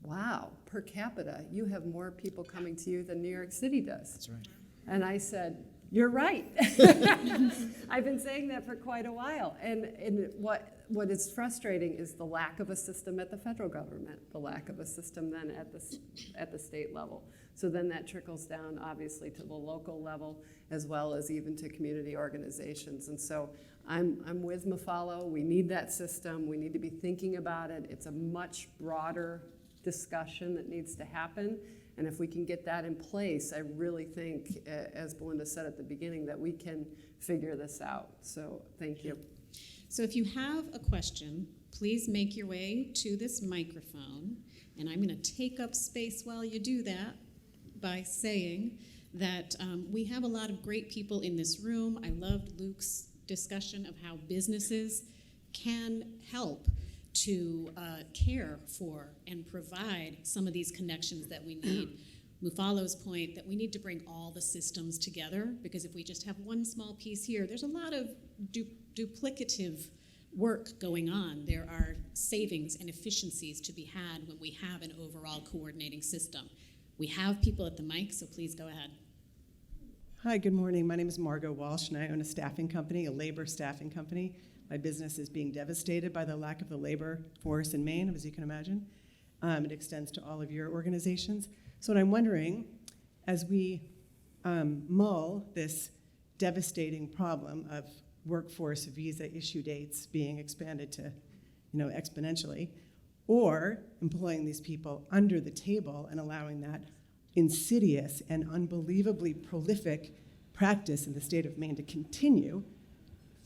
wow, per capita, you have more people coming to you than New York City does. That's right. And I said, you're right. I've been saying that for quite a while. And what is frustrating is the lack of a system at the federal government, the lack of a system then at the state level. So then that trickles down, obviously, to the local level, as well as even to community organizations. And so I'm with Mufalo. We need that system. We need to be thinking about it. It's a much broader discussion that needs to happen. And if we can get that in place, I really think, as Belinda said at the beginning, that we can figure this out. So thank you. So if you have a question, please make your way to this microphone. And I'm going to take up space while you do that by saying that we have a lot of great people in this room. I loved Luke's discussion of how businesses can help to care for and provide some of these connections that we need. Mufalo's point that we need to bring all the systems together, because if we just have one small piece here, there's a lot of duplicative work going on. There are savings and efficiencies to be had when we have an overall coordinating system. We have people at the mic, so please go ahead. Hi, good morning. My name is Margot Walsh, and I own a staffing company, a labor staffing company. My business is being devastated by the lack of the labor force in Maine, as you can imagine. It extends to all of your organizations. So what I'm wondering, as we mull this devastating problem of workforce visa issue dates being expanded to, exponentially, or employing these people under the table and allowing that insidious and unbelievably prolific practice in the state of Maine to continue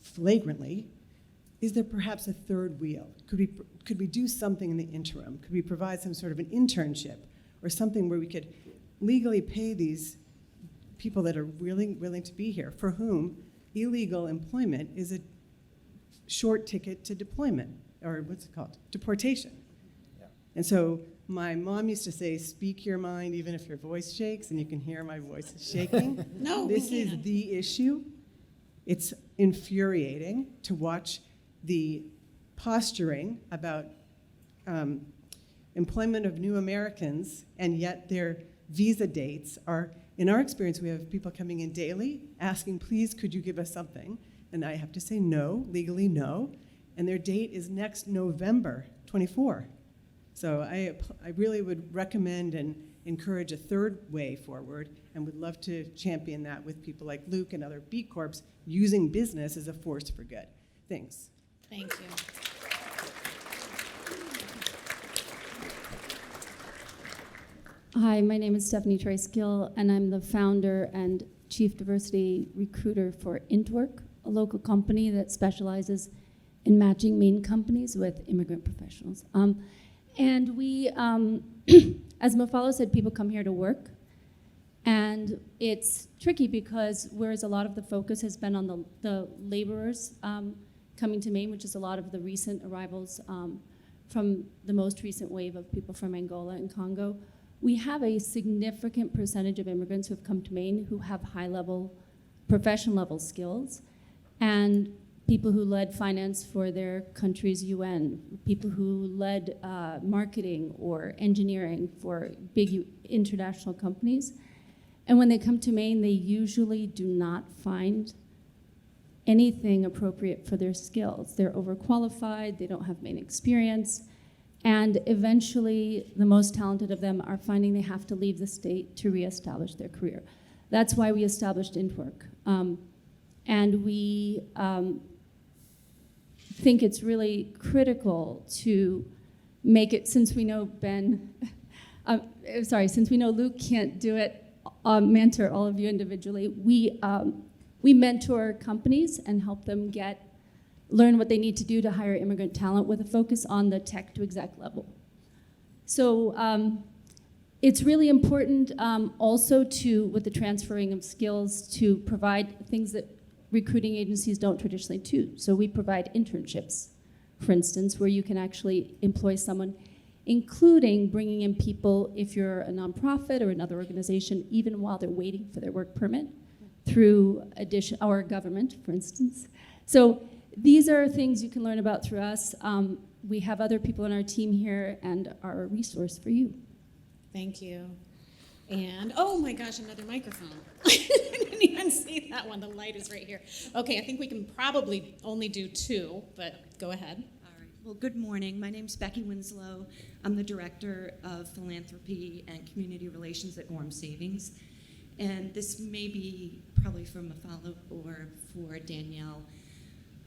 flagrantly, is there perhaps a third wheel? Could we do something in the interim? Could we provide some sort of an internship or something where we could legally pay these people that are really willing to be here, for whom illegal employment is a short ticket to deployment, or what's it called? Deportation. Yeah. And so my mom used to say, speak your mind even if your voice shakes, and you can hear my voice is shaking. No, this is the issue. It's infuriating to watch the posturing about employment of new Americans, and yet their visa dates are, in our experience, we have people coming in daily asking, please, could you give us something? And I have to say no, legally no, and their date is next November 24. So I really would recommend and encourage a third way forward, and would love to champion that with people like Luke and other B Corps using business as a force for good. Thanks. Thank you. Hi, my name is Stephanie Trice-Gill, and I'm the founder and chief diversity recruiter for IntWork, a local company that specializes in matching Maine companies with immigrant professionals. And we, as Mufalo said, people come here to work, and it's tricky because whereas a lot of the focus has been on the laborers coming to Maine, which is a lot of the recent arrivals from the most recent wave of people from Angola and Congo, we have a significant percentage of immigrants who have come to Maine who have high-level, profession-level skills, and people who led finance for their country's UN, people who led marketing or engineering for big international companies. And when they come to Maine, they usually do not find anything appropriate for their skills. They're overqualified, they don't have Maine experience, and eventually the most talented of them are finding they have to leave the state to reestablish their career. That's why we established IntWork. And we think it's really critical to make it, since we know since we know Luke can't do it, mentor all of you individually, we mentor companies and help them learn what they need to do to hire immigrant talent with a focus on the tech to exec level. So it's really important also with the transferring of skills, to provide things that recruiting agencies don't traditionally do. So we provide internships, for instance, where you can actually employ someone, including bringing in people, if you're a nonprofit or another organization, even while they're waiting for their work permit, through our government, for instance. So these are things you can learn about through us. We have other people on our team here and are a resource for you. Thank you. And, oh my gosh, another microphone. I didn't even see that one. The light is right here. Okay, I think we can probably only do two, but go ahead. All right. Well, good morning. My name's Becky Winslow. I'm the Director of Philanthropy and Community Relations at Orm Savings. And this may be probably for Mufalo or for Danielle.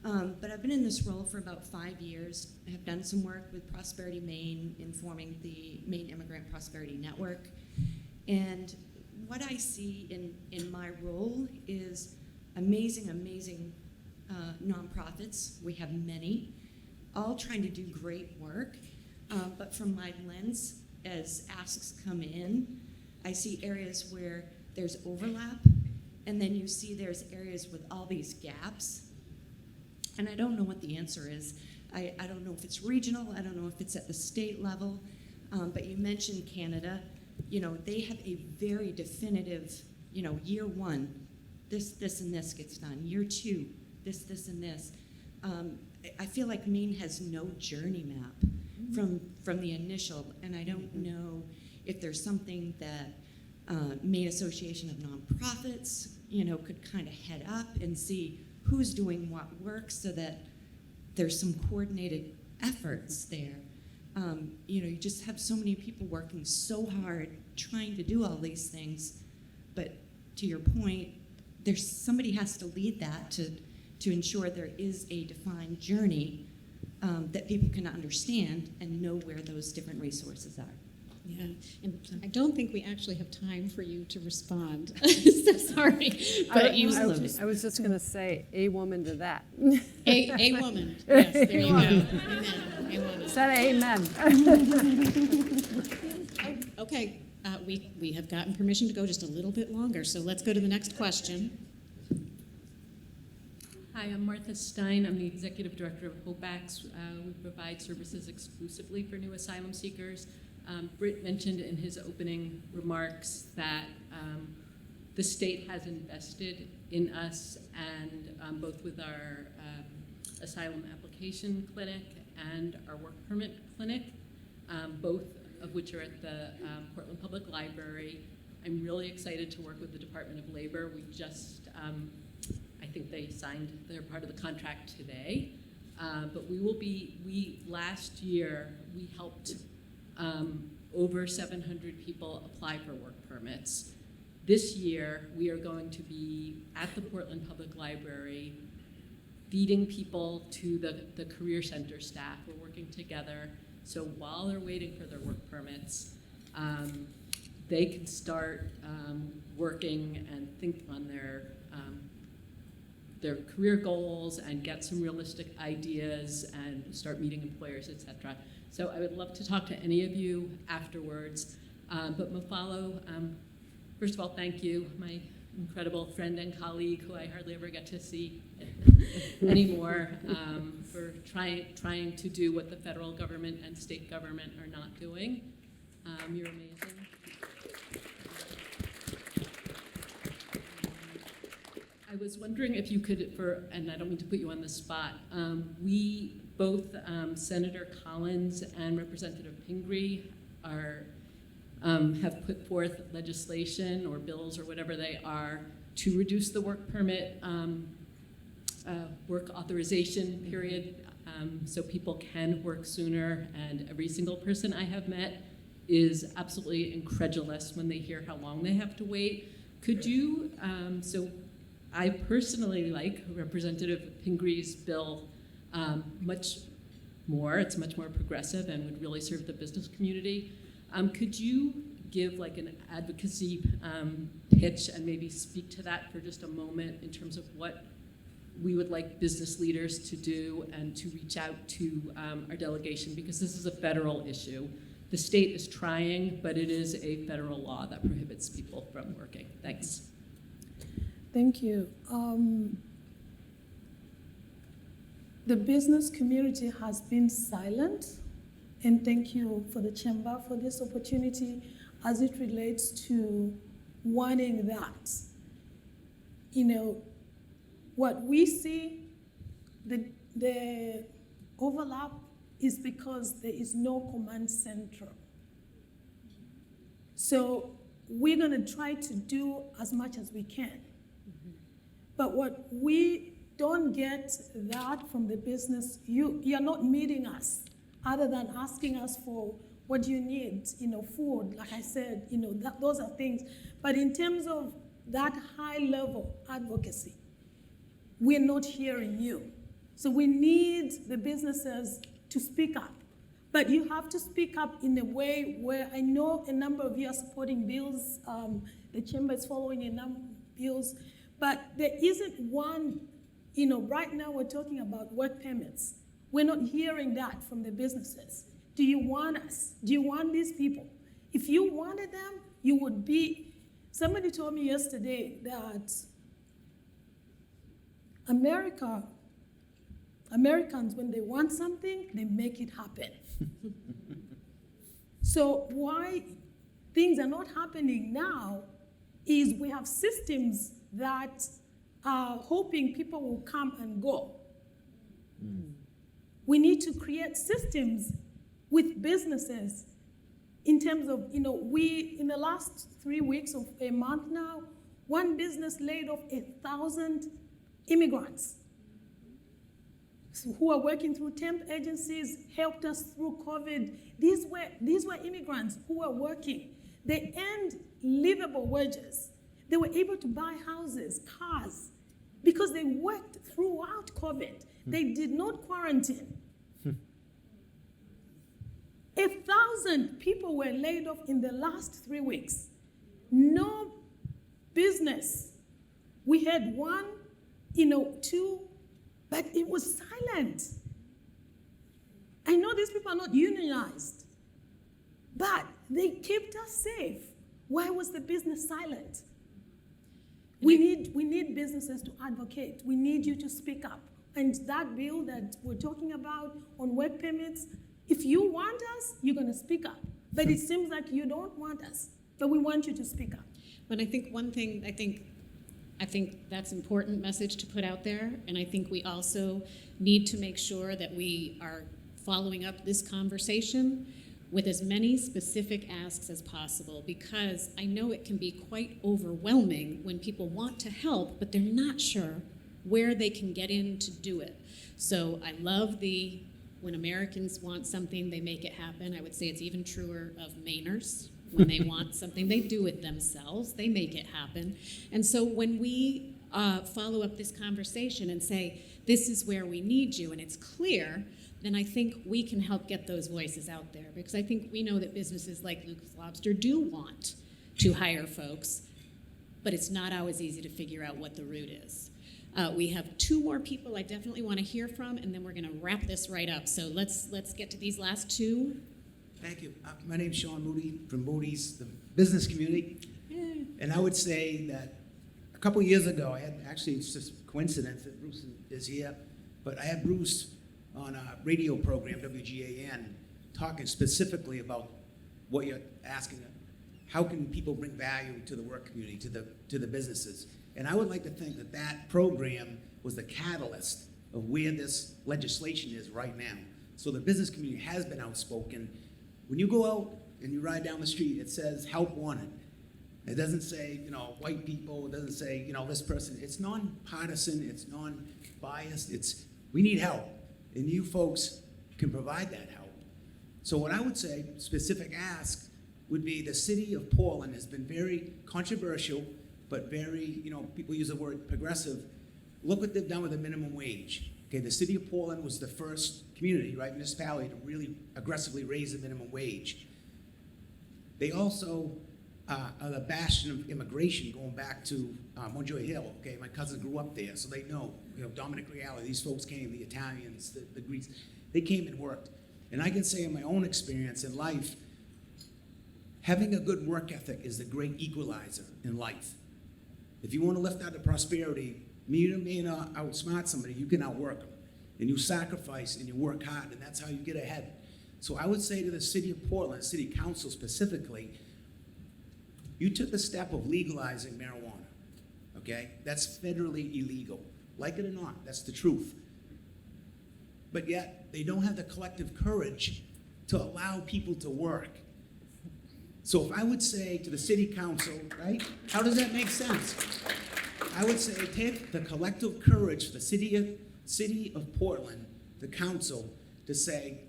But I've been in this role for about 5 years. I have done some work with Prosperity Maine in forming the Maine Immigrant Prosperity Network. And what I see in my role is amazing nonprofits. We have many, all trying to do great work. But from my lens, as asks come in, I see areas where there's overlap, and then you see there's areas with all these gaps. And I don't know what the answer is. I don't know if it's regional, I don't know if it's at the state level, but you mentioned Canada. You know, they have a very definitive, you know, year one, this, and this gets done. Year two, this, and this. I feel like Maine has no journey map from the initial, and I don't know if there's something that Maine Association of Nonprofits, you know, could kind of head up and see who's doing what work so that there's some coordinated efforts there. You know, you just have so many people working so hard trying to do all these things, but to your point, somebody has to lead that to ensure there is a defined journey that people can understand and know where those different resources are. Yeah, and I don't think we actually have time for you to respond. So sorry, but I was just going to say, a woman to that. A woman. Yes, there you go. Amen. A woman. Said amen. Okay, we have gotten permission to go just a little bit longer, so let's go to the next question. Hi, I'm Martha Stein. I'm the Executive Director of HopeActs. We provide services exclusively for new asylum seekers. Britt mentioned in his opening remarks that the state has invested in us, and both with our asylum application clinic and our work permit clinic, both of which are at the Portland Public Library. I'm really excited to work with the Department of Labor. We just, I think they signed their part of the contract today, but last year we helped over 700 people apply for work permits. This year, we are going to be at the Portland Public Library feeding people to the Career Center staff. We're working together, so while they're waiting for their work permits, they can start working and think on their career goals and get some realistic ideas and start meeting employers, et cetera. So I would love to talk to any of you afterwards. But Mafalo, first of all, thank you, my incredible friend and colleague who I hardly ever get to see anymore, for trying to do what the federal government and state government are not doing. You're amazing. I was wondering if you could, and I don't mean to put you on the spot, both Senator Collins and Representative Pingree have put forth legislation or bills or whatever they are to reduce the work permit work authorization period, so people can work sooner, and every single person I have met is absolutely incredulous when they hear how long they have to wait. Could you, so I personally like Representative Pingree's bill much more. It's much more progressive and would really serve the business community. Could you give like an advocacy pitch and maybe speak to that for just a moment in terms of what we would like business leaders to do and to reach out to our delegation, because this is a federal issue. The state is trying, but it is a federal law that prohibits people from working. Thanks. Thank you. The business community has been silent, and thank you for the chamber for this opportunity as it relates to wanting that. You know, what we see, the overlap is because there is no command center. So we're gonna try to do as much as we can. But what we don't get that from the business, you're not meeting us other than asking us for what do you need, you know, food, like I said, you know, those are things. But in terms of that high level advocacy, we're not hearing you. So we need the businesses to speak up. But you have to speak up in a way where I know a number of you are supporting bills, the chamber is following a number of bills, but there isn't one, you know, right now we're talking about work permits. We're not hearing that from the businesses. Do you want us? Do you want these people? If you wanted them, you would be Somebody told me yesterday that Americans, when they want something, they make it happen. So why things are not happening now is we have systems that are hoping people will come and go. We need to create systems with businesses in terms of, we, in the last 3 weeks of a month now, one business laid off 1,000 immigrants who are working through temp agencies, helped us through COVID. These were immigrants who were working. They earned livable wages. They were able to buy houses, cars, because they worked throughout COVID. They did not quarantine. 1,000 people were laid off in the last 3 weeks. No business. We had one, two, but it was silent. I know these people are not unionized, but they kept us safe. Why was the business silent? We need businesses to advocate. We need you to speak up. And that bill that we're talking about on work permits, if you want us, you're going to speak up. But it seems like you don't want us, but we want you to speak up. But I think one thing, I think that's an important message to put out there, and I think we also need to make sure that we are following up this conversation with as many specific asks as possible, because I know it can be quite overwhelming when people want to help, but they're not sure where they can get in to do it. So I love when Americans want something, they make it happen. I would say it's even truer of Mainers. When they want something, they do it themselves. They make it happen. And so when we follow up this conversation and say, this is where we need you, and it's clear, then I think we can help get those voices out there. Because I think we know that businesses like Lucas Lobster do want to hire folks, but it's not always easy to figure out what the route is. We have 2 more people I definitely want to hear from, and then we're going to wrap this right up. So let's get to these last 2. Thank you. My name's Sean Moody from Moody's, the business community. And I would say that a couple years ago, I had, actually, it's just a coincidence that Bruce is here, but I had Bruce on a radio program, WGAN, talking specifically about what you're asking. How can people bring value to the work community, to the businesses? And I would like to think that that program was the catalyst of where this legislation is right now. So the business community has been outspoken. When you go out and you ride down the street, it says help wanted. It doesn't say, white people. It doesn't say, this person. It's nonpartisan. It's non-biased. It's, we need help. And you folks can provide that help. So what I would say, specific ask, would be the city of Portland has been very controversial, but very, people use the word progressive. Look what they've done with the minimum wage. Okay, the city of Portland was the first community, right, municipality to really aggressively raise the minimum wage. They also are the bastion of immigration going back to Montjoy Hill. Okay, my cousin grew up there, so they know, Dominic Reale, these folks came, the Italians, the Greeks, they came and worked. And I can say in my own experience in life, having a good work ethic is the great equalizer in life. If you want to lift out the prosperity, you may not outsmart somebody, you can outwork them. And you sacrifice and you work hard, and that's how you get ahead. So I would say to the city of Portland, city council specifically, you took the step of legalizing marijuana, okay? That's federally illegal. Like it or not, that's the truth. But yet, they don't have the collective courage to allow people to work. So if I would say to the city council, right, how does that make sense? I would say take the collective courage for the city of Portland, the council, to say,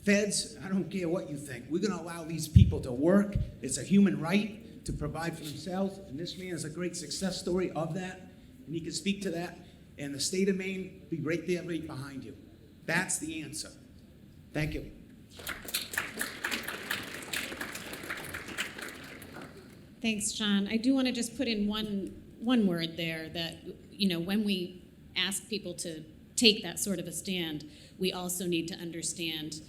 feds, I don't care what you think, we're gonna allow these people to work. It's a human right to provide for themselves, and this man is a great success story of that, and he can speak to that, and the state of Maine be right there, right behind you. That's the answer. Thank you. Thanks, John. I do want to just put in one word there that, when we ask people to take that sort of a stand, we also need to understand,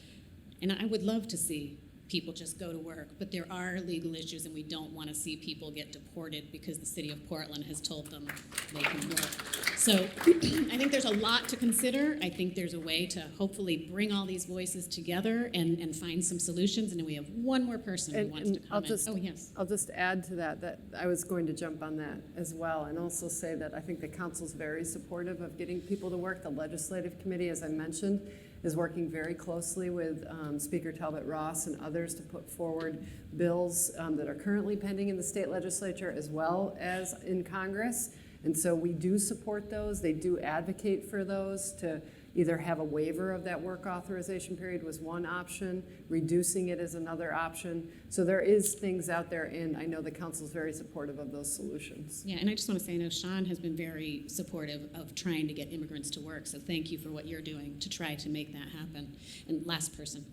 and I would love to see people just go to work. But there are legal issues, and we don't want to see people get deported because the city of Portland has told them they can work. So I think there's a lot to consider. I think there's a way to hopefully bring all these voices together and find some solutions. And then we have one more person who wants to comment. I'll just add to that I was going to jump on that as well, and also say that I think the council's very supportive of getting people to work. The legislative committee, as I mentioned, is working very closely with Speaker Talbot Ross and others to put forward bills that are currently pending in the state legislature as well as in Congress. And so we do support those. They do advocate for those. To either have a waiver of that work authorization period was one option, reducing it is another option. So there is things out there, and I know the council's very supportive of those solutions. Yeah, and I just want to say, I know Sean has been very supportive of trying to get immigrants to work, so thank you for what you're doing to try to make that happen. And last person.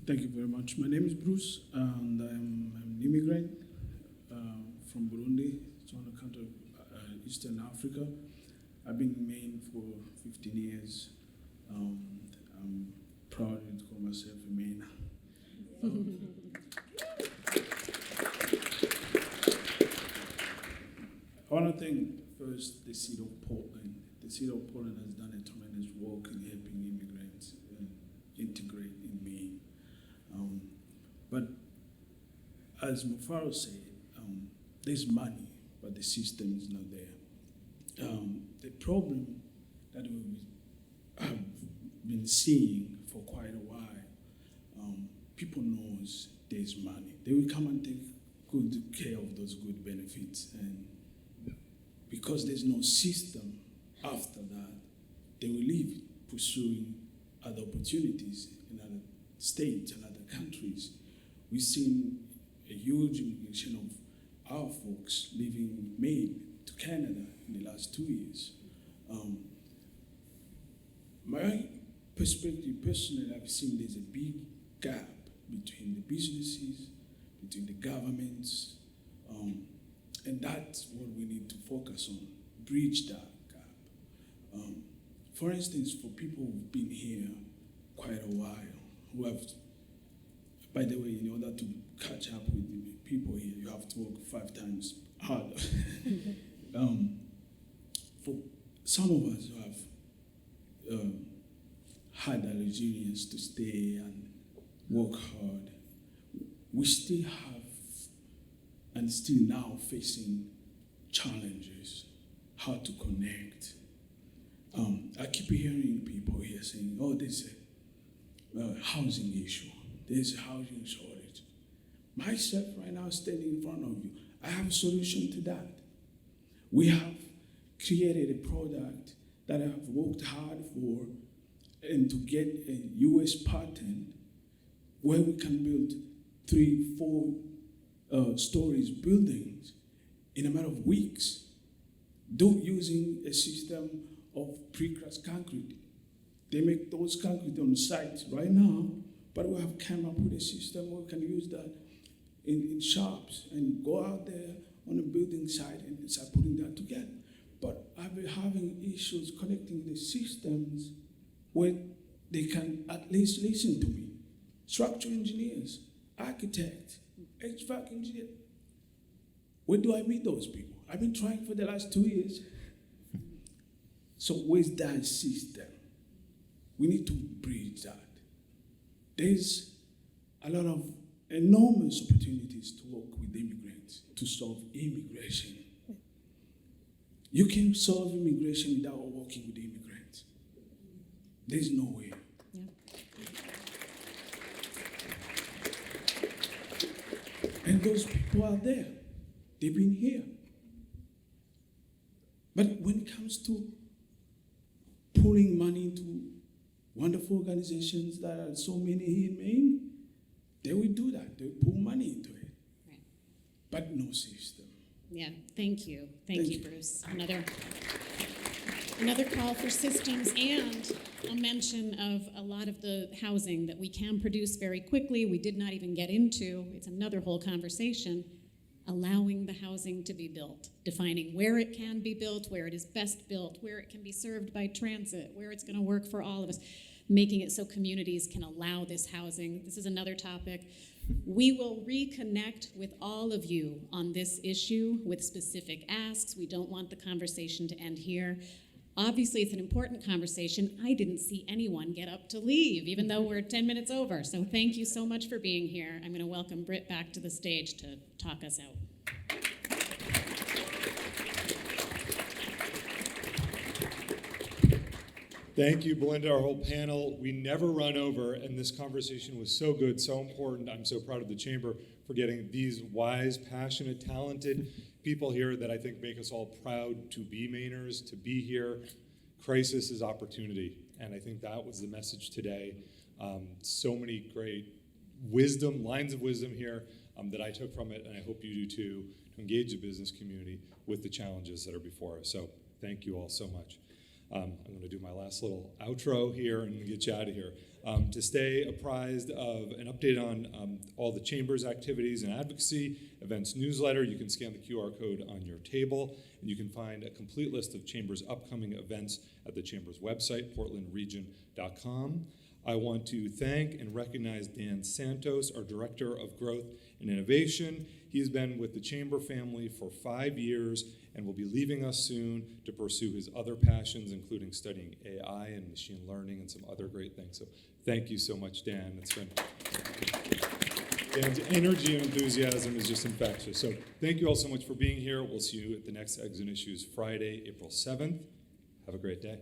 Thank you very much. My name is Bruce, and I'm an immigrant from Burundi. It's on the country of Eastern Africa. I've been in Maine for 15 years. I'm proud to call myself a Maine. I want to thank first the city of Portland. The city of Portland has done a tremendous work in helping immigrants integrate in Maine. But as Mufaro said, there's money, but the system is not there. The problem that we have been seeing for quite a while, people knows there's money. They will come and take good care of those good benefits, and because there's no system after that, they will leave pursuing other opportunities in other states and other countries. We've seen a huge immigration of our folks leaving Maine to Canada in the last 2 years. My perspective, personally, I've seen there's a big gap between the businesses, between the governments, and that's what we need to focus on, bridge that gap. For instance, for people who've been here quite a while, who have, by the way, in order to catch up with the people here, you have to work 5 times harder. For some of us who have had the resilience to stay and work hard, we still have and still now facing challenges, how to connect. I keep hearing people here saying, oh, there's a housing issue, there's a housing shortage. Myself right now standing in front of you, I have a solution to that. We have created a product that I have worked hard for and to get a US patent where we can build 3-4 stories buildings in a matter of weeks, using a system of precast concrete. They make those concrete on site right now, but we have come up with a system where we can use that in shops and go out there on a building site and start putting that together. But I've been having issues connecting the systems where they can at least listen to me. Structural engineers, architects, HVAC engineers. Where do I meet those people? I've been trying for the last 2 years. So where's that system? We need to bridge that. There's a lot of enormous opportunities to work with immigrants to solve immigration. You can solve immigration without working with immigrants. There's no way. Yeah. And those people are there. They've been here. But when it comes to pulling money into wonderful organizations that are so many here in Maine, they will do that. They will pull money into it. Right. But no system. Yeah, thank you. Thank you, Bruce. Another call for systems and a mention of a lot of the housing that we can produce very quickly. We did not even get into, it's another whole conversation, allowing the housing to be built, defining where it can be built, where it is best built, where it can be served by transit, where it's going to work for all of us. making it so communities can allow this housing. This is another topic. We will reconnect with all of you on this issue with specific asks. We don't want the conversation to end here. Obviously, it's an important conversation. I didn't see anyone get up to leave, even though we're 10 minutes over. So thank you so much for being here. I'm going to welcome Britt back to the stage to talk us out. Thank you, Belinda, our whole panel. We never run over, and this conversation was so good, so important. I'm so proud of the Chamber for getting these wise, passionate, talented people here that I think make us all proud to be Mainers, to be here. Crisis is opportunity, and I think that was the message today. So many great wisdom, lines of wisdom here that I took from it, and I hope you do too, to engage the business community with the challenges that are before us. So thank you all so much. I'm going to do my last little outro here and get you out of here. To stay apprised of an update on all the Chamber's activities and advocacy events newsletter, you can scan the QR code on your table, and you can find a complete list of Chamber's upcoming events at the Chamber's website, portlandregion.com. I want to thank and recognize Dan Santos, our Director of Growth and Innovation. He's been with the Chamber family for 5 years and will be leaving us soon to pursue his other passions, including studying AI and machine learning and some other great things. So thank you so much, Dan. It's been Dan's energy and enthusiasm is just infectious. So thank you all so much for being here. We'll see you at the next Eggs and Issues Friday, April 7th. Have a great day.